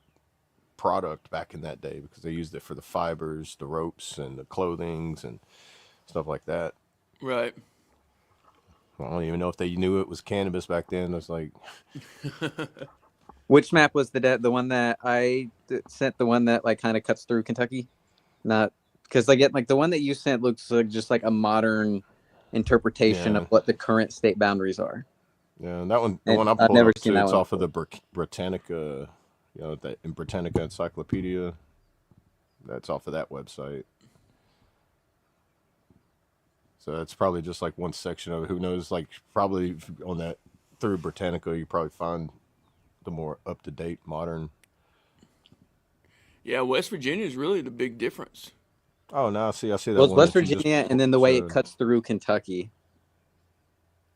product back in that day, because they used it for the fibers, the ropes, and the clothings and stuff like that. Right. I don't even know if they knew it was cannabis back then. It's like, which map was the one that I sent? The one that like kind of cuts through Kentucky, not because like the one that you sent looks like just like a modern interpretation of what the current state boundaries are. Yeah, and that one, the And one I I've pulled never up seen too, that it's one off of the Britannica, that in Britannica Encyclopedia. That's off of that website. So that's probably just like one section of it. Who knows? Like probably on that through Britannica, you probably find the more up to date, modern. Yeah, West Virginia is really the big difference. Oh, now I see that well, it's one. West that you just Virginia, and then the way it showed. cuts through Kentucky.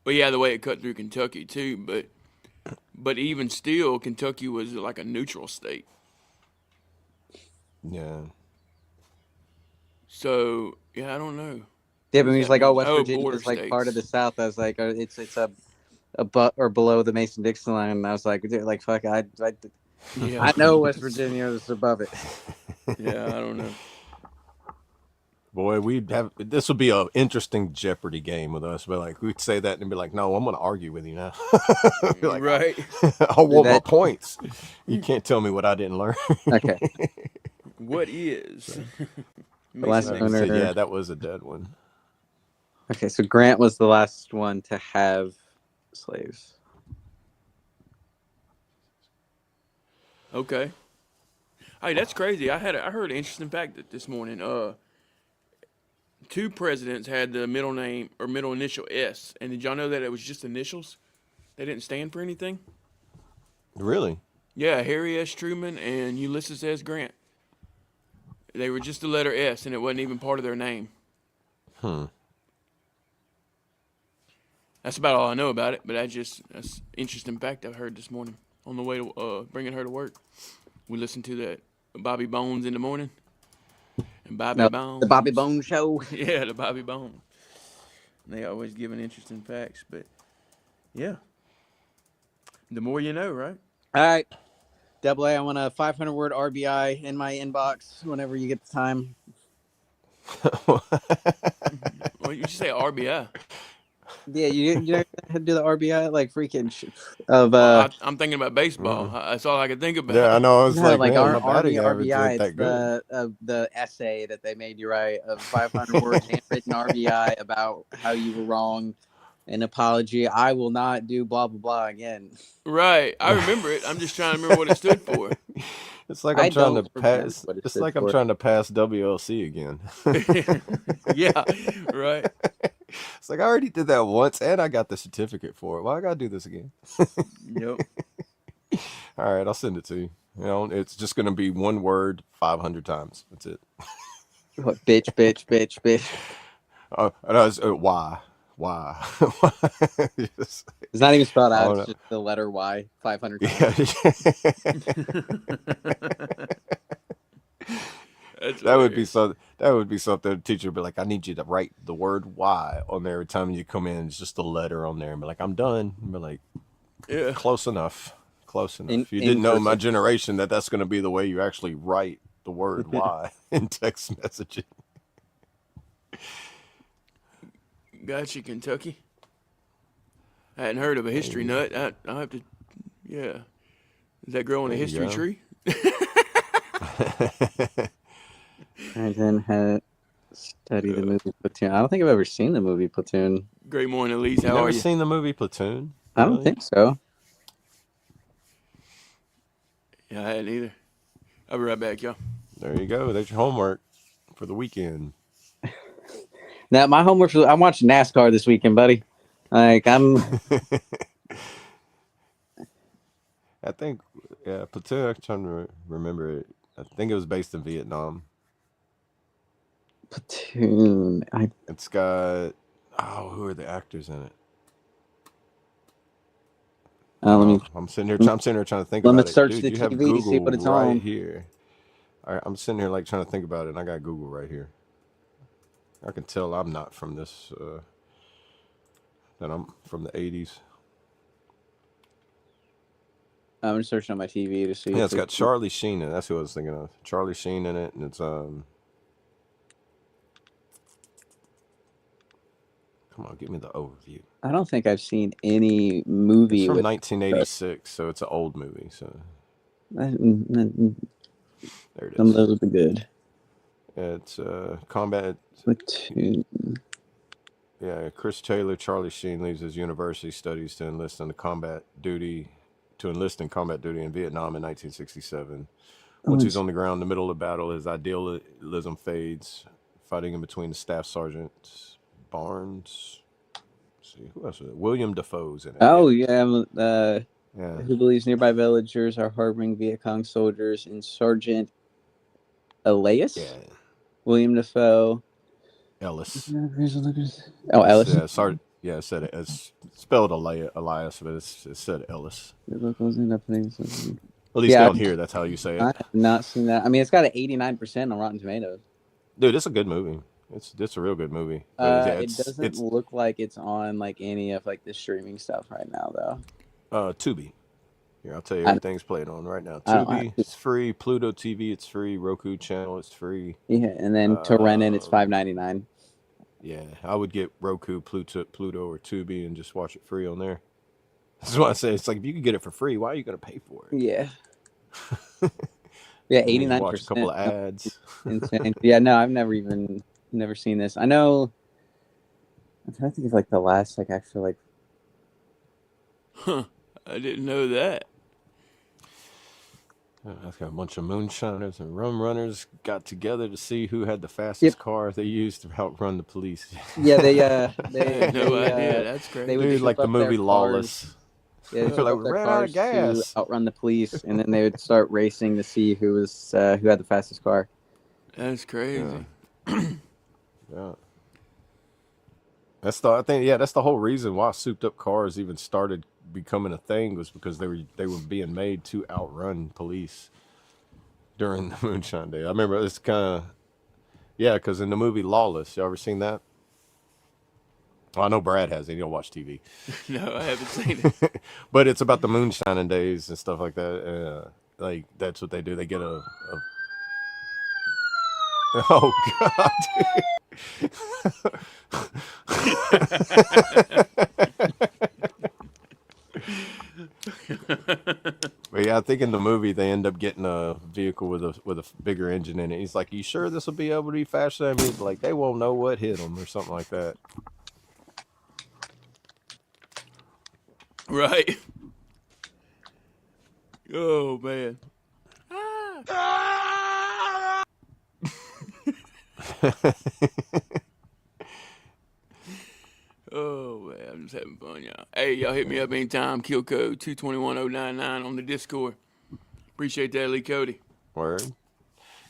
Well, yeah, the way it cut through Kentucky too, but even still, Kentucky was like a neutral state. Yeah. So yeah, I don't know. Yeah, but he's like, oh, West Oh, Virginia border is like part of the states. South. I was like, it's above or below the Mason-Dixon line. And I was like, dude, like fuck, I Yeah. know West Virginia is above it. Yeah, I don't know. Boy, we'd have this would be an interesting Jeopardy game with us. But like we'd say that and be like, "No, I'm going to argue with you now." Be like, Right. I want my That- points. You can't tell me what I didn't learn. Okay. What is? The last Like I said, owner. yeah, that was a dead one. Okay, so Grant was the last one to have slaves. Okay. Hey, that's crazy. I heard an interesting fact that this morning. Two presidents had the middle name or middle initial S, and did y'all know that it was just initials? They didn't stand for anything. Really? Yeah, Harry S. Truman and Ulysses S. Grant. They were just the letter S, and it wasn't even part of their name. That's about all I know about it, but that's an interesting fact I heard this morning on the way to bringing her to work. We listened to that Bobby Bones in the morning. And Bobby Bones. The Bobby Bones Show. Yeah, the Bobby Bones. They always giving interesting facts, but yeah. The more you know, right? All right. Double A, I want a 500-word RBI in my inbox whenever you get the time. Well, you should say RBI. Yeah, you know how to do the RBI like freaking of I'm thinking about baseball. That's all I could think about. Yeah, I know. I was no, like, man, our my batting Army average RBI. ain't that It's good. the essay that they made you write of 500 words handwritten RBI about how you were wrong, an apology. I will not do blah blah blah again. Right. I remember it. I'm just trying to remember what it stood for. It's like I I'm trying to don't remember pass. what it It's stood like I'm for. trying to pass WLC again. Yeah, right. It's like I already did that once, and I got the certificate for it. Why I gotta do this again? Yep. All right, I'll send it to you. You know, it's just gonna be one word 500 times. That's it. What, bitch, bitch, bitch, bitch. No, it's, why? Just- It's not even spelled out. Oh, It's no. just the letter Y 500 times. That's That would be hilarious. so. That would be something. The teacher would be like, "I need you to write the word Y on there every time you come in. It's just a letter on there." And be like, "I'm done." And be like, Yeah. "Close enough. Close enough." In- You in didn't know my cursive. generation that's going to be the way you actually write the word Y in text messaging. Gotcha, Kentucky. I hadn't heard of a history nut. I'll have to, yeah. Does that grow on a There you history go. tree? I then had studied the movie Platoon. I don't think I've ever seen the movie Platoon. Great morning, Elise. How Never are you? seen the movie Platoon? I don't Really? think so. Yeah, I hadn't either. I'll be right back, y'all. There you go. That's your homework for the weekend. Now my homework. I'm watching NASCAR this weekend, buddy. Like I'm. I think, yeah, Platoon. I'm trying to remember it. I think it was based in Vietnam. Platoon. It's got who are the actors in it? Let me. I'm sitting here. I'm sitting here trying to think Let me about it, search dude. the You have TV, see Google what it's right on. here. All right, I'm sitting here like trying to think about it, and I got Google right here. I can tell I'm not from this. That I'm from the '80s. I'm just searching on my TV to see. Yeah, if it's got Charlie Sheen in it. That's who I was thinking of. Charlie Sheen in it, and it's Come on, give me the overview. I don't think I've seen any It's movie from with. 1986, so it's an old movie. So Some there it of is. those would be good. It's combat. Platoon. Yeah, Chris Taylor, Charlie Sheen leaves his university studies to enlist in combat duty in Vietnam in 1967. Once he's on the ground in the middle of the battle, his idealism fades, fighting in between the staff sergeant Barnes. Let's see, who else is it? William Defoe's in it. Oh yeah. Yeah. Who believes nearby villagers are harboring Viet Cong soldiers and Sergeant Elias? Yeah. William Defoe. Ellis. Oh, Ellis. Yeah, sorry. Yeah, it said it. It's spelled Elias, but it said Ellis. At At least down here, that's how you say I it. have not seen that. I mean, it's got an 89% on Rotten Tomatoes. Dude, it's a good movie. It's a real good movie. It doesn't look like it's on like any of like the streaming stuff right now, though. Tubi. Here, I'll tell you, I, everything's playing on right now. I don't have Tubi, it's free. Pluto TV, it's free. Roku channel, it's free. yeah, and then to rent it, it's $5.99. Yeah, I would get Roku, Pluto, or Tubi and just watch it free on there. That's why I say it's like if you can get it for free, why are you going to pay for it? Yeah. Yeah, And then you 89%. watch a couple of ads. Insane. Yeah, no, I've never seen this. I know. I'm trying to think of like the last like actual like. Huh. I didn't know that. I've got a bunch of moonshiners and rum runners got together to see who had the fastest Yep. car they used to outrun the police. Yeah, they I had no idea. That's crazy. They would Dude, shoot like the up their movie cars. Lawless. Yeah, they They're shoot like, up their "We ran out cars of gas." to outrun the police, and then they would start racing to see who had the fastest car. That's crazy. Yeah. I think that's the whole reason why souped up cars even started becoming a thing, was because they were being made to outrun police during the Moonshine Day. I remember it's kind of because in the movie Lawless, you ever seen that? Well, I know Brad has it. He don't watch TV. No, I haven't seen it. But it's about the moonshining days and stuff like that. Like that's what they do. They get a oh God. But yeah, I think in the movie they end up getting a vehicle with a bigger engine in it. He's like, "You sure this will be able to be faster than me?" He's like, "They won't know what hit them," or something like that. Right. Oh man. Oh man, I'm just having fun, y'all. Hey, y'all hit me up anytime. Kill code 221099 on the Discord. Appreciate that, Lee Cody. Word.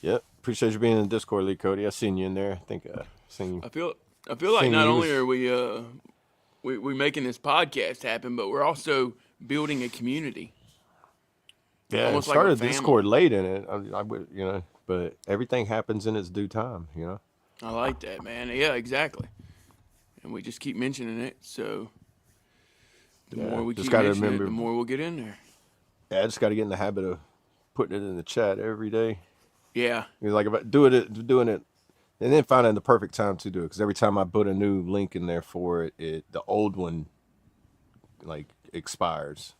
Yep. Appreciate you being in the Discord, Lee Cody. I seen you in there. I think seen you. I feel like not only are we making this podcast happen, but we're also building a community. Yeah, Almost I like a started family. Discord late in it. I would, but everything happens in its due time, I like that, man. Yeah, exactly. And we just keep mentioning it, so the more we keep mentioning it, the more we'll get in there. Yeah, I just got to get in the habit of putting it in the chat every day. Yeah. It's like about doing it, and then finding the perfect time to do it. Because every time I put a new link in there for it, the old one like expires,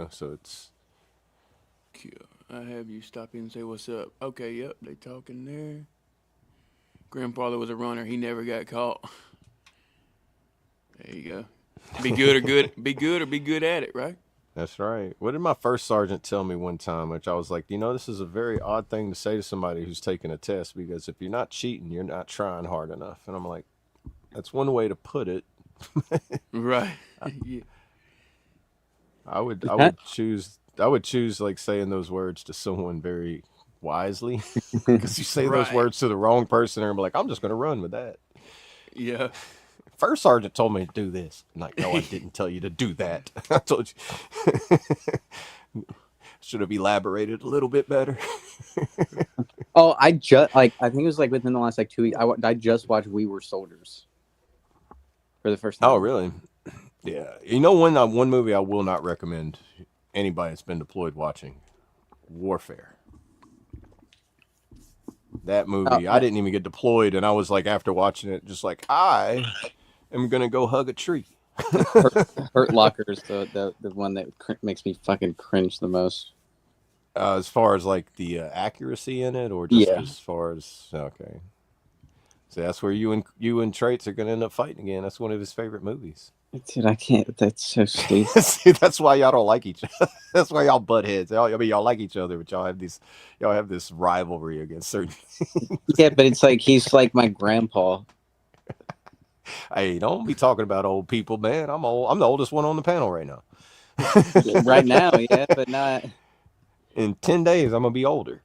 So it's. I have you stop in and say what's up. Okay, yep, they talking there. Grandfather was a runner. He never got caught. There you go. Be good or be good at it, right? That's right. What did my first sergeant tell me one time? Which I was like, this is a very odd thing to say to somebody who's taking a test, because if you're not cheating, you're not trying hard enough. And I'm like, that's one way to put it. Right. Yeah. I would choose like saying those words to someone very wisely, because you say those words to the wrong person and be like, I'm just going to run with that. Yeah. First sergeant told me to do this. I'm like, no, I didn't tell you to do that. I told you. Should have elaborated a little bit better. Oh, I think it was like within the last 2 weeks. I just watched We Were Soldiers for the first time. Oh, really? Yeah. One movie I will not recommend anybody that's been deployed watching: Warfare. That movie, I didn't even get deployed, and I was like, after watching it, just like, I am gonna go hug a tree. Hurt Locker is the one that makes me fucking cringe the most. As far as like the accuracy in it, or just as far as okay. So that's where you and Traits are gonna end up fighting again. That's one of his favorite movies. Dude, I can't. That's so stupid. See, that's why y'all don't like each other. That's why y'all butt heads. Y'all like each other, but y'all have this rivalry against certain things. Yeah, but it's like he's like my grandpa. Hey, don't be talking about old people, man. I'm old. I'm the oldest one on the panel right now. Right now, yeah, but not. In 10 days, I'm gonna be older.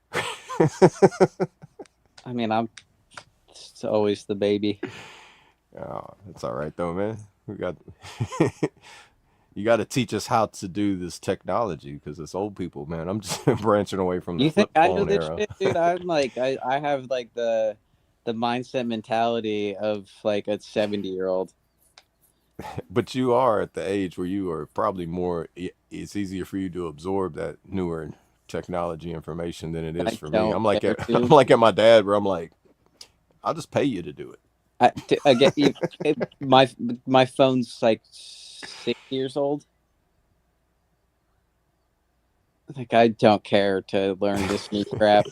I mean, I'm always the baby. Oh, that's all right though, man. You got to teach us how to do this technology, because it's old people, man. I'm just branching away from the You think flip I know phone this era. shit, dude? I'm like, I have like the mindset mentality of like a 70-year-old. But you are at the age where you are probably more. It's easier for you to absorb that newer technology information than it is I for me. don't I'm like care I'm to. like at my dad, where I'm like, I'll just pay you to do it. I get you. My phone's like 6 years old. Like I don't care to learn this new crap.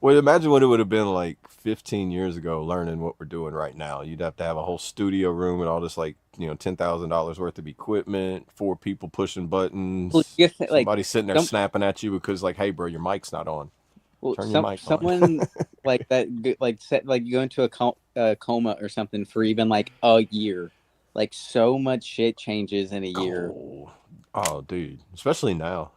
Well, imagine what it would have been like 15 years ago, learning what we're doing right now. You'd have to have a whole studio room and all this, like, $10,000 worth of equipment, 4 people pushing Well, buttons, you get like somebody sitting there some snapping at you because, like, hey, bro, your mic's not on. well, Turn your mic on. someone like that like set like you go into a coma or something for even like a year. Like so much shit changes in a year. Oh, dude, especially now.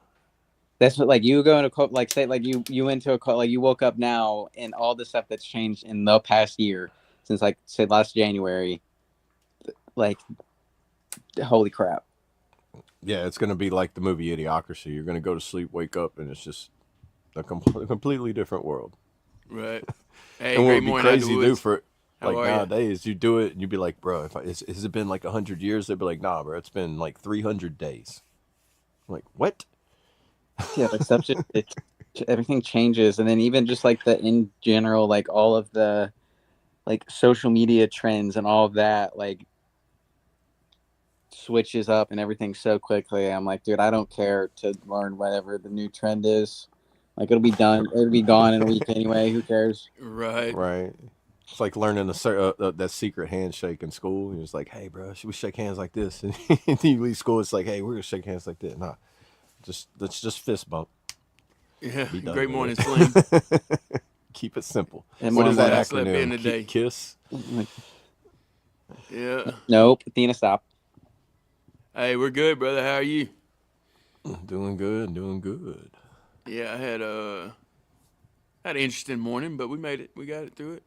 That's what like you go into like say like you went to like you woke up now and all the stuff that's changed in the past year since like say last January. Like holy crap. Yeah, it's gonna be like the movie Idiocracy. You're gonna go to sleep, wake up, and it's just a completely different world. Right. Hey, And what great would be morning out the crazy to do woods. for How like are ya? nowadays, you do it and you'd be like, bro, has it been like 100 years? They'd be like, nah, bro, it's been like 300 days. I'm like, what? Yeah, like stuff just everything changes, and then even just like the in general, like all of the like social media trends and all of that, like switches up and everything so quickly. I'm like, dude, I don't care to learn whatever the new trend is. Like it'll be done, it'll be gone in a week anyway. Who cares? Right. Right. It's like learning that secret handshake in school. You're just like, hey, bro, should we shake hands like this? And you leave school, it's like, hey, we're gonna shake hands like that. Nah, let's just fist bump. Yeah. Be done Great with morning, it. Slim. Keep it simple. And What more is that I slept in acronym? today. KISS. like, Yeah. nope, Athena, stop. Hey, we're good, brother. How are you? Doing good, doing good. Yeah, I had an interesting morning, but we made it. We got it through it.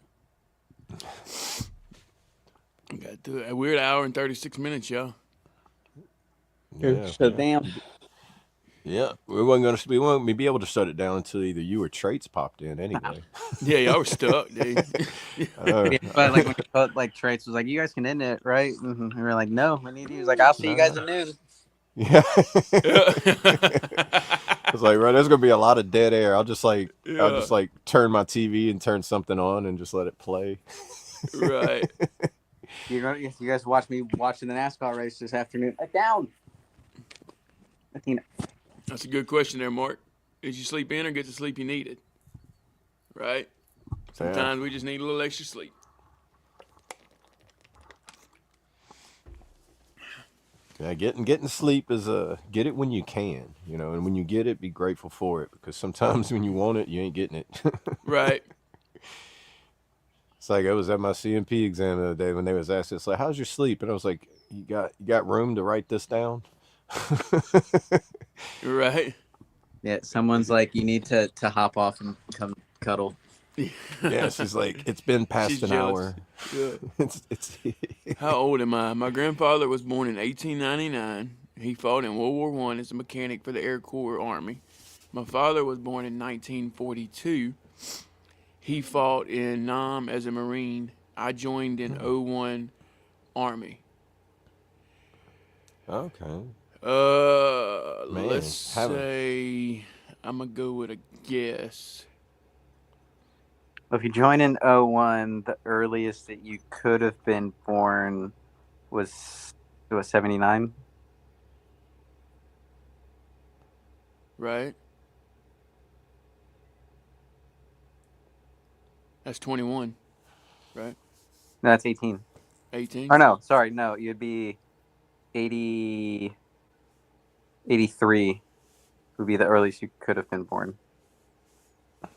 We got through it. A weird hour and 36 minutes, y'all. Yeah, So yeah. damn. Yeah, we wouldn't be able to shut it down until either you or Traits popped in anyway. Yeah, y'all were stuck, dude. Yeah, but like when you put like Trace was like, you guys can end it, right? And we were like, no, we need you. He's like, I'll see you guys at noon. Yeah. Yeah. It's like, right, there's gonna be a lot of dead air. I'll just like Yeah. turn my TV and turn something on and just let it play. Right. You guys watch me watching the NASCAR race this afternoon. Down. Athena. That's a good question there, Mark. Did you sleep in or get the sleep you needed? Right? Sometimes we just need a little extra sleep. Yeah, getting sleep is get it when you can, and when you get it, be grateful for it because sometimes when you want it, you ain't getting it. Right. It's like I was at my CMP exam the other day when they was asking, it's like, how's your sleep? And I was like, you got room to write this down? Right. Yeah, someone's like, you need to hop off and come cuddle. Yeah, she's like, it's been past She's an jealous. hour. Yeah. It's How old am I? My grandfather was born in 1899. He fought in World War I as a mechanic for the Air Corps Army. My father was born in 1942. He fought in Nam as a Marine. I joined in 01 Army. Okay. Man, Let's say I'm gonna go with a guess. If you join in 01, the earliest that you could have been born was 79. Right? That's 21, right? No, that's 18. 18? Or no, sorry, no, you'd be 83 would be the earliest you could have been born.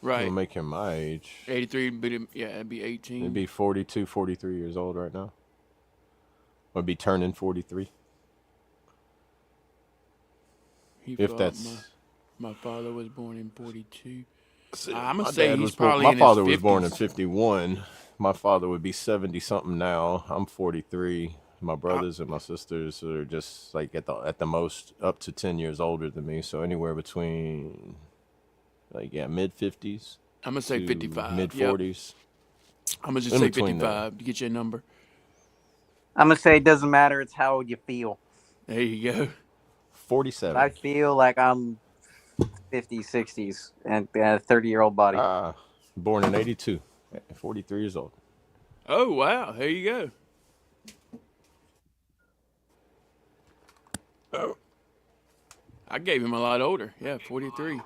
Right. It'll make him my age. 83, but it'd be 18. It'd be 42, 43 years old right now. Would be turning 43. If that's my father was born in 42. See, I'm my gonna say dad he's was born- probably my in father his was born in 50s. 51. My father would be 70 something now. I'm 43. My brothers and my sisters are just like at the most up to 10 years older than me, so anywhere between mid 50s. I'm gonna say 55. Mid Yep. 40s. I'm gonna just In say between 55 to get you a number. I'm gonna say it doesn't matter. It's how you feel. There you go. 47. I feel like I'm 50s, 60s, and a 30-year-old body. Born in 82. 43 years old. Oh wow, there you go. Oh. I gave him a lot older. Yeah, 43.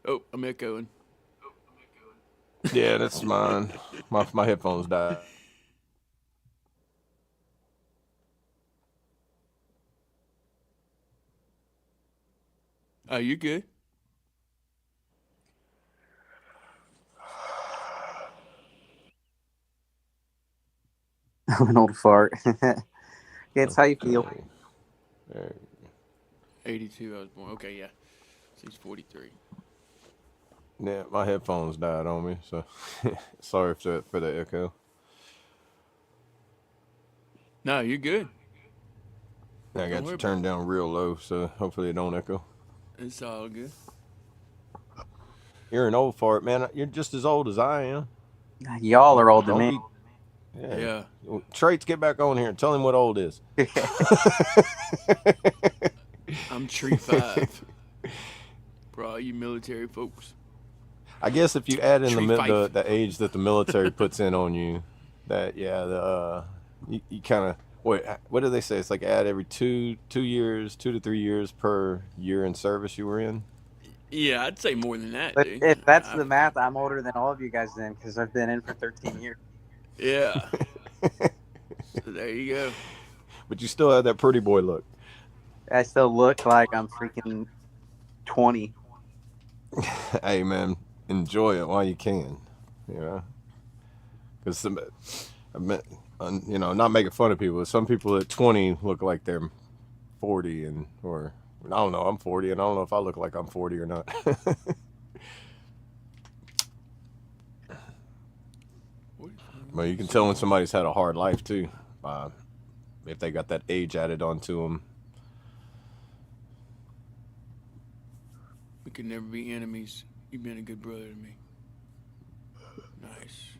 Oh, I'm echoing. Yeah, that's mine. My headphones died. Oh, you good? I'm an old fart. It's how you feel. Okay. There. 82. I was born. Okay, yeah. So he's 43. Yeah, my headphones died on me, so sorry for the echo. No, you're good. I Don't got worry you about turned down real low, so hopefully it don't echo. It's all good. You're an old fart, man. You're just as old as I am. Y'all are older than Don't me. be. Yeah. Yeah. Traits, get back on here and tell him what old is. I'm Tree 5. For all you military folks. I guess if you add in Tree five. the age that the military puts in on you, that you kind of what do they say? It's like add every 2 years, 2 to 3 years per year in service you were in. Yeah, I'd say more than that, But dude. if that's the math, I'm older than all of you guys then, because I've been in for 13 years. Yeah. So there you go. But you still have that pretty boy look. I still look like I'm freaking 20. Hey man, enjoy it while you can. You know, because not making fun of people. Some people at 20 look like they're 40, or I don't know. I'm 40, and I don't know if I look like I'm 40 or not. But you can tell when somebody's had a hard life too, if they got that age added onto them. We could never be enemies. You've been a good brother to me. Nice.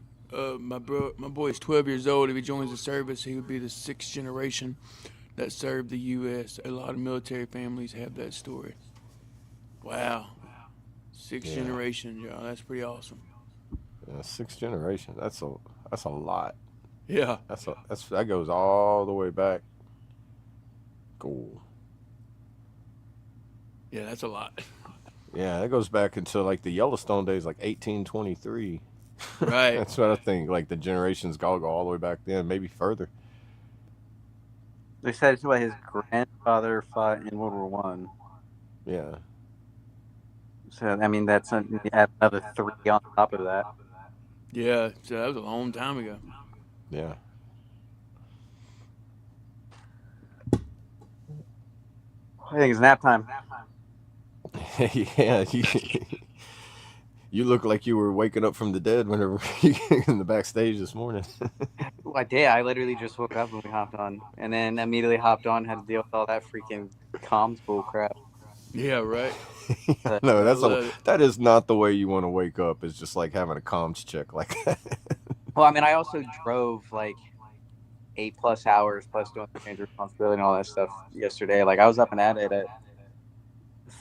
My boy is 12 years old. If he joins the service, he would be the 6th generation that served the U.S. A lot of military families have that story. Wow. 6th generation, y'all. That's pretty awesome. Yeah, 6th generation. That's a lot. Yeah. That goes all the way back. Cool. Yeah, that's a lot. Yeah, that goes back until like the Yellowstone days, like 1823. Right. That's what I think. Like the generations go all the way back then, maybe further. They said it's what his grandfather fought in World War One. Yeah. So I mean, that's you add another 3 on top of that. Yeah, so that was a long time ago. Yeah. I think it's nap time. Yeah. You look like you were waking up from the dead whenever you in the backstage this morning. I did. I literally just woke up when we hopped on, and then immediately hopped on, had to deal with all that freaking comms bull crap. Yeah, right. No, that is not the way you want to wake up. It's just like having a comms check like that. Well, I mean, I also drove like 8+ hours plus doing the change of responsibility and all that stuff yesterday. Like I was up and at it at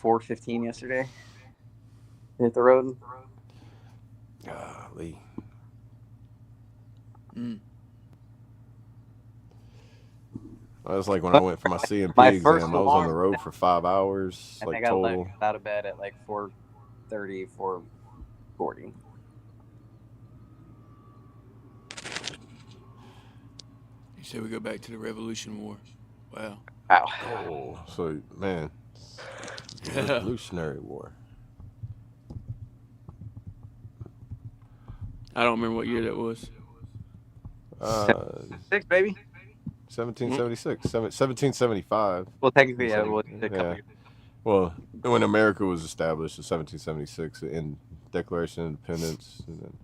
4:15 yesterday. Hit the road. Golly. It was like when I went for my CMP My first exam. I was on the alarm- road for 5 hours, I like think I total. left out of bed at like 4:30, 4:40. You said we go back to the Revolution War. Wow. Wow. Oh, so man, Yeah. Revolutionary War. I don't remember what year that was. 6, baby. 1776, 1775. Well, technically, yeah, it was a couple Yeah. years. Well, when America was established in 1776 in Declaration of Independence, and then,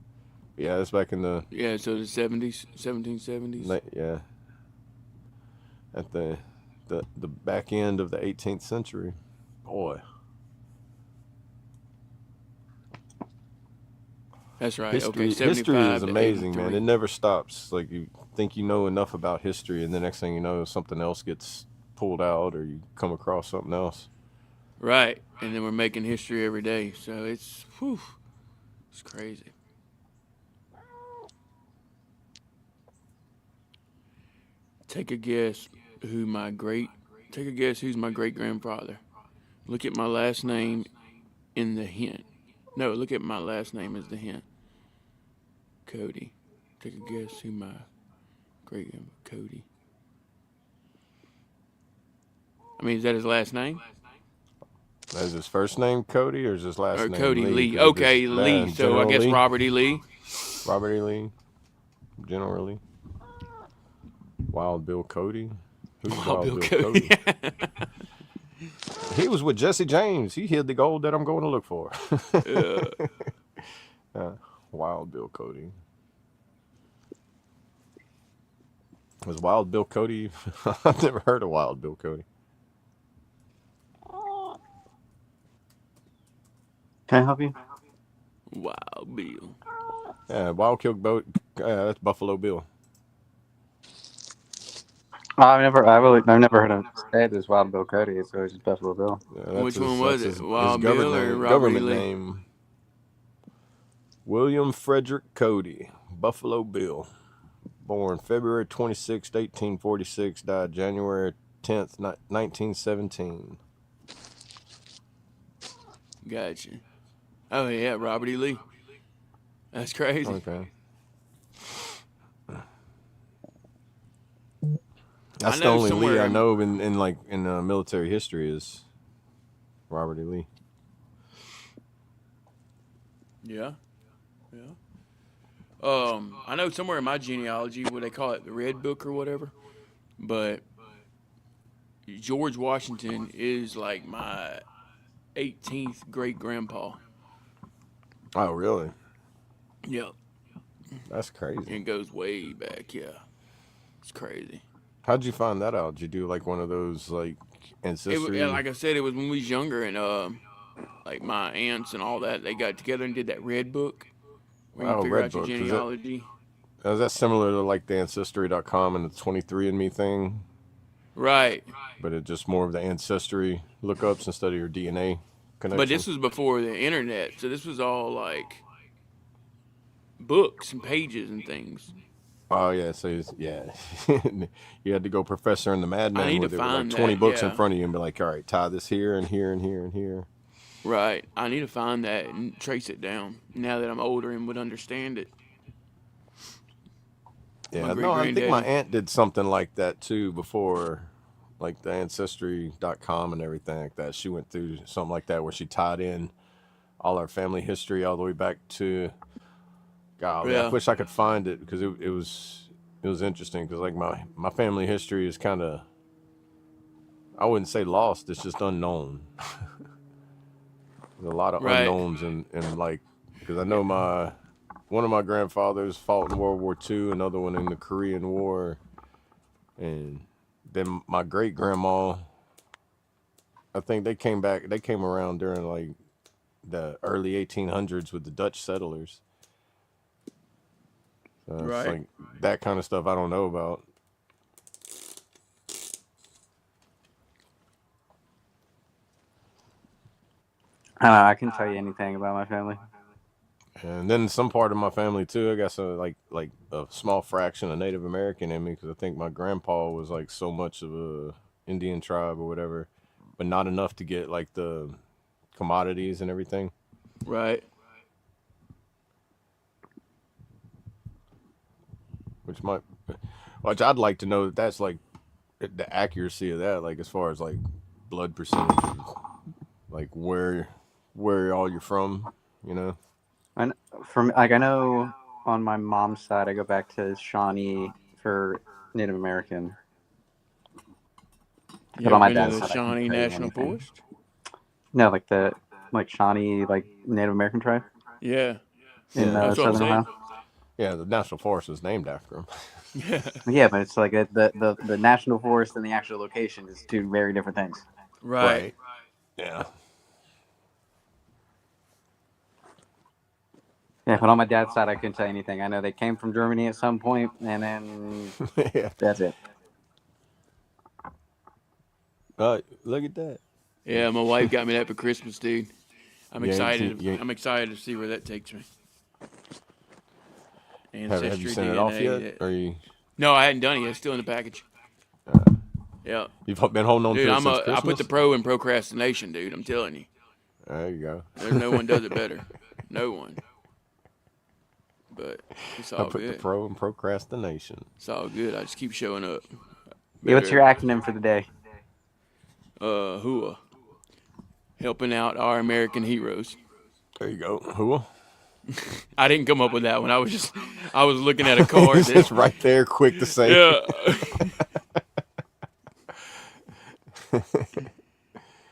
yeah, that's back in the Yeah, so the 70s, 1770s. yeah, at the back end of the 18th century. Boy. That's right. History, Okay, history 75 is to amazing, man. 83. It never stops. Like you think you know enough about history, and the next thing you know, something else gets pulled out, or you come across something else. Right. And then we're making history every day. So it's crazy. Take a guess who my great take a guess who's my great grandfather. Look at my last name in the hint. No, look at my last name as the hint. Cody. Take a guess who my great grandpa Cody. I mean, is that his last name? Is his first name Cody, or is his last Or name Cody Lee? Lee. 'Cause if it's Okay, Lee. So I General guess Lee, Robert E. Lee. Robert E. Lee, General Lee, Wild Bill Cody. Who's Wild Wild Bill Bill Cody. Cody? He was with Jesse James. He hid the gold that I'm going to look for. Wild Bill Cody. Was Wild Bill Cody? I've never heard of Wild Bill Cody. Can I help you? Wild Bill. Yeah, Wild Kill Boat. That's Buffalo Bill. I've never heard him say there's Wild Bill Cody. It's always just Buffalo Bill. Yeah, Which one was that's it? his Wild Bill or Robert E. government Lee? name. William Frederick Cody, Buffalo Bill. Born February 26, 1846. Died January 10th, 1917. Gotcha. Oh yeah, Robert E. Lee. That's crazy. Okay. That's the know only Lee somewhere I in- know in military history is Robert E. Lee. Yeah. I know somewhere in my genealogy, what they call it, the Red Book or whatever, but George Washington is like my 18th great grandpa. Oh, really? Yep. That's crazy. And it goes way back, yeah. It's crazy. How'd you find that out? Did you do like one of those like ancestry? Yeah, like I said, it was when we was younger, and like my aunts and all that, they got together and did that Red Book, where you figure Red out your Book. genealogy. Is that similar to like the Ancestry.com and the 23andMe thing? Right. But it's just more of the ancestry lookups instead of your DNA connection. But this was before the internet, so this was all like books and pages and things. Oh yeah, so yeah, you had to go Professor and the Madman. I need where to there were like find 20 that, books in yeah. front of you and be like, all right, tie this here and here and here and here. Right. I need to find that and trace it down now that I'm older and would understand it. Yeah, no, I think my aunt did something like that too before, like the Ancestry.com and everything like that. She went through something like that where she tied in all our family history all the way back to. God, Yeah. I wish I could find it because it was interesting because like my family history is kind of, I wouldn't say lost, it's just unknown. There's a lot of Right. unknowns and like, because I know one of my grandfathers fought in World War II, another one in the Korean War, and then my great grandma, I think they came around during like the early 1800s with the Dutch settlers. So Right. It's like that kind of stuff I don't know about. I don't know. I can tell you anything about my family. And then some part of my family too, I guess, like a small fraction of Native American in me, because I think my grandpa was like so much of a Indian tribe or whatever, but not enough to get like the commodities and everything. Right. Which I'd like to know that that's like the accuracy of that, like as far as like blood percentages, like where all you're from, you know. And I know on my mom's side, I go back to Shawnee for Native American. You But on my ever been dad's to the side, I couldn't Shawnee tell you National anything. Forest? No, like Shawnee, like Native American tribe Yeah. in That's what I'm Southern saying. Ohio. Yeah, the national forest is named after him. Yeah. Yeah, but it's like the national forest and the actual location is two very different things. Yeah. Yeah, but on my dad's side, I couldn't tell you anything. I know they came from Germany at some point, and then Yeah. that's it. Look at that. Yeah, my wife got me that for Christmas, dude. I'm You ain't excited. seen- you ain't- I'm excited to see where that takes me. Have you Ancestry, sent it off yet? DNA. Or you? No, I hadn't done it yet. It's still in the package. Yeah, You've been holding on dude, to it since I Christmas? put the pro in procrastination, dude. I'm telling you, There you go. there's no one does it better. No one. But it's I all put the good. pro in procrastination. It's all good. I just keep showing up. Yeah, what's your acronym for the day? HUA. Helping out our American heroes. There you go. Who? I didn't come up with that one. I was looking at a card. It's just right there, quick to say. Yeah.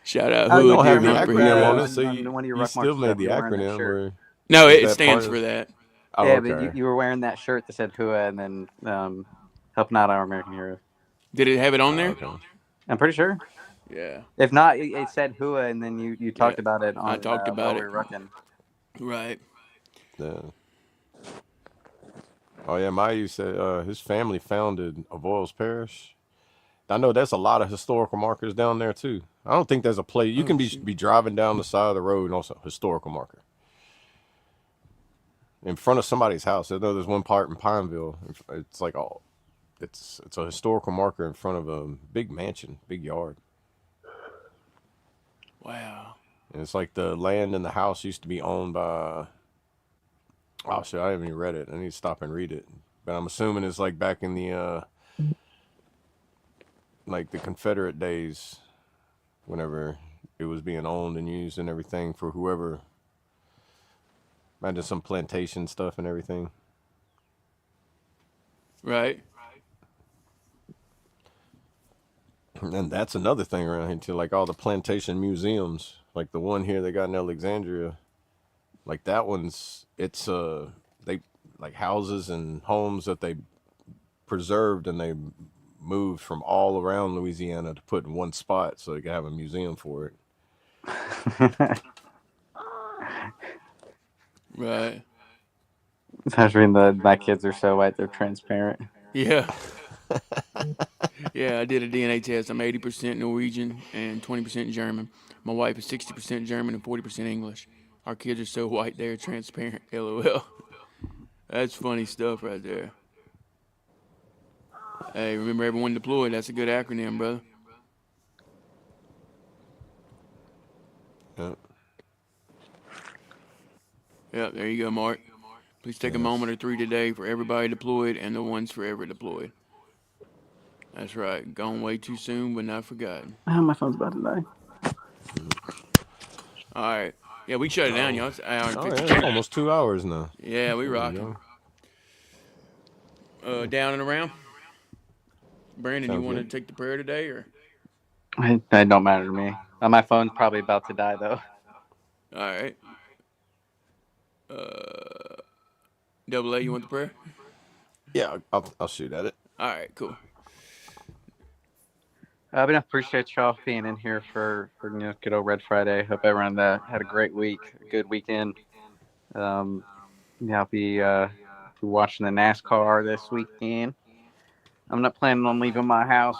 Shout out You HUA, don't dear have the Humphrey acronym Heroes. on it, so On one of your you Ruck still March made stuff, the you were wearing that acronym. shirt. Or, No, is it that stands part for of- that. Oh, Yeah, okay. but you were wearing that shirt that said HUA and then helping out our American heroes. Did it have it on there? Okay. I'm pretty sure. Yeah. If not, it said HUA, and then you talked about it on I talked about while we it. were rucking. Right. Yeah. Oh yeah, Mayu said his family founded Avoyelles Parish. I know there's a lot of historical markers down there too. I don't think there's a place you can be driving down the side of the road and also historical marker in front of somebody's house. I know there's one part in Pineville. It's like it's a historical marker in front of a big mansion, big yard. Wow. And it's like the land and the house used to be owned by. Oh shit! I haven't even read it. I need to stop and read it. But I'm assuming it's like back in the like the Confederate days, whenever it was being owned and used and everything for whoever. Imagine some plantation stuff and everything. Right. And that's another thing around here too, like all the plantation museums, like the one here they got in Alexandria. Like that one's it's they like houses and homes that they preserved and they moved from all around Louisiana to put in one spot so they could have a museum for it. Right. Especially my kids are so white, they're transparent. Yeah. Yeah, I did a DNA test. I'm 80% Norwegian and 20% German. My wife is 60% German and 40% English. Our kids are so white they're transparent. LOL. That's funny stuff right there. Hey, remember everyone deployed. That's a good acronym, brother. Yep. Yeah, there you go, Mark. Please take a moment or three today for everybody deployed and the ones forever deployed. That's right. Gone way too soon, but not forgotten. Oh, my phone's about to die. All right. Yeah, we shut it down, y'all. It's an hour and Oh 50 yeah, it's almost 2 hours now. Yeah, we There you rocking. go. Down and around. Brandon, you Sounds want to good. take the prayer today, or? It don't matter to me. My phone's probably about to die though. All right. Double A, you want the prayer? Yeah, I'll shoot at it. All right, cool. But I appreciate y'all being in here for good old Red Friday. Hope everyone had a great week, a good weekend. I'll be watching the NASCAR this weekend. I'm not planning on leaving my house.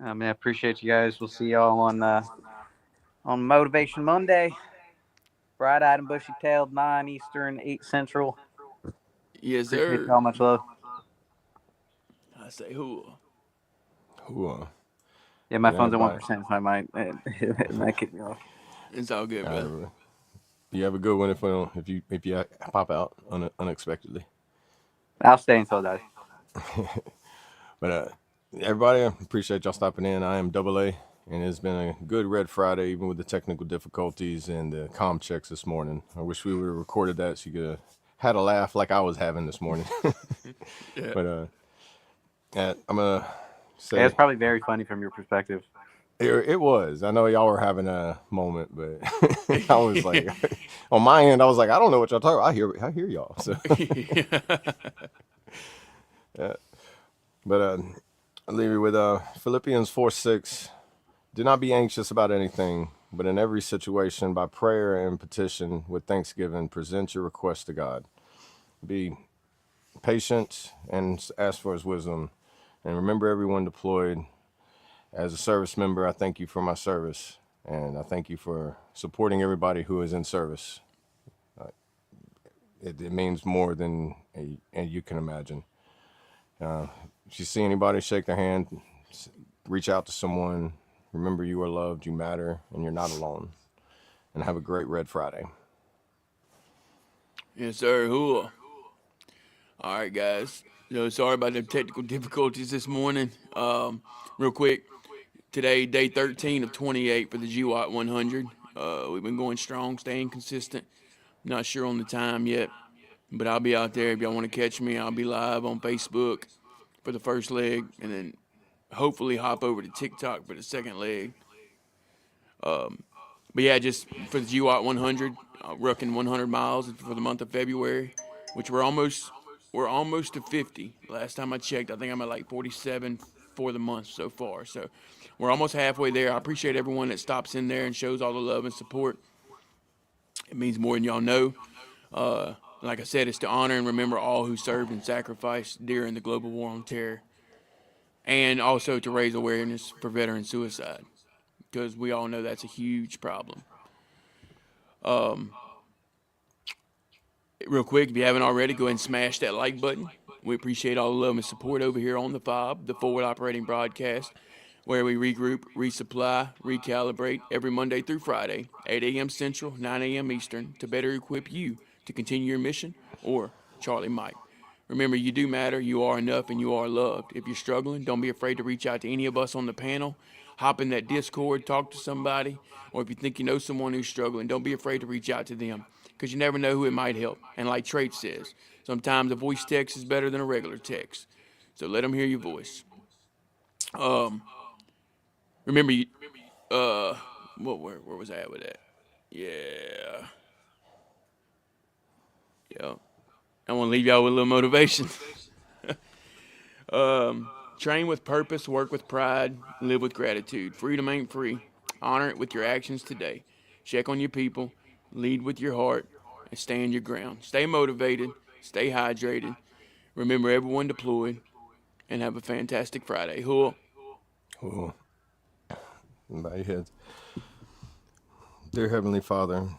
I appreciate you guys. We'll see y'all on Motivation Monday. Bright-eyed and bushy-tailed, 9 Eastern, 8 Central. Yes, Appreciate sir. y'all. Much love. I say who? Ooh, Yeah, my Yeah, phone's at bye. 1%, so I might it might kick me off. It's all good, brother. you have a good one if you pop out unexpectedly. I'll stay until it dies. But everybody, I appreciate y'all stopping in. I am Double A, and it's been a good Red Friday, even with the technical difficulties and the comm checks this morning. I wish we would have recorded that so you could have had a laugh like I was having this morning. Yeah. But I'm gonna say Yeah, it's probably very funny from your perspective. it was. I know y'all were having a moment, but I was like, on my end, I was like, I don't know what y'all talking about. I hear y'all. So, yeah. But I'll leave you with Philippians 4:6. Do not be anxious about anything, but in every situation, by prayer and petition with thanksgiving, present your request to God. Be patient and ask for his wisdom. And remember everyone deployed. As a service member, I thank you for my service. And I thank you for supporting everybody who is in service. It means more than you can imagine. If you see anybody, shake their hand, reach out to someone. Remember you are loved, you matter, and you're not alone. And have a great Red Friday. Yes, sir. Cool. All right, guys. Sorry about the technical difficulties this morning. Real quick, today, day 13 of 28 for the GWAT 100. We've been going strong, staying consistent. Not sure on the time yet, but I'll be out there. If y'all want to catch me, I'll be live on Facebook for the first leg, and then hopefully hop over to TikTok for the second leg. But yeah, just for the GWAT 100, rucking 100 miles for the month of February, which we're almost to 50. Last time I checked, I think I'm at like 47 for the month so far. So we're almost halfway there. I appreciate everyone that stops in there and shows all the love and support. It means more than y'all know. Like I said, it's to honor and remember all who served and sacrificed during the global war on terror, and also to raise awareness for veteran suicide, because we all know that's a huge problem. Real quick, if you haven't already, go ahead and smash that like button. We appreciate all the love and support over here on the F.O.B, the Forward Operating Broadcast, where we regroup, resupply, recalibrate every Monday through Friday, 8 a.m. Central, 9 a.m. Eastern, to better equip you to continue your mission, or Charlie Mike. Remember, you do matter, you are enough, and you are loved. If you're struggling, don't be afraid to reach out to any of us on the panel. Hop in that Discord, talk to somebody, or if you think you know someone who's struggling, don't be afraid to reach out to them, because you never know who it might help. And like Trait says, sometimes a voice text is better than a regular text. So let them hear your voice. Remember, where was I at with that? Yeah. I want to leave y'all with a little motivation. Train with purpose, work with pride, live with gratitude. Freedom ain't free. Honor it with your actions today. Check on your people, lead with your heart, and stand your ground. Stay motivated, stay hydrated. Remember everyone deployed, and have a fantastic Friday. Cool. Cool. Bow your heads. Dear Heavenly Father,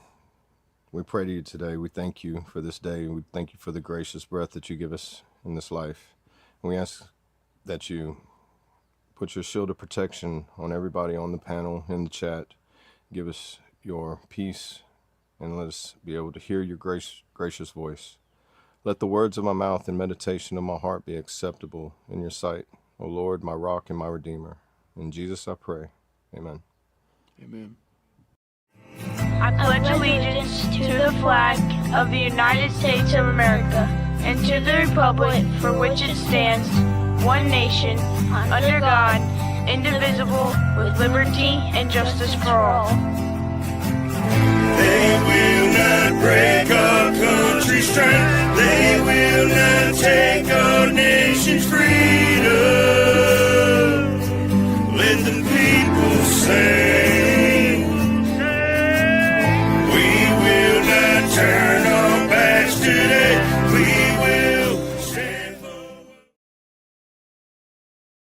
we pray to you today. We thank you for this day. We thank you for the gracious breath that you give us in this life. And we ask that you put your shield of protection on everybody on the panel, in the chat. Give us your peace and let us be able to hear your gracious voice. Let the words of my mouth and meditation of my heart be acceptable in your sight, O Lord, my rock and my redeemer. In Jesus I pray. Amen. Amen. I pledge allegiance to the flag of the United States of America and to the republic for which it stands, one nation, under God, indivisible, with liberty and justice for all. They will not break our country's strength. They will not take our nation's freedom.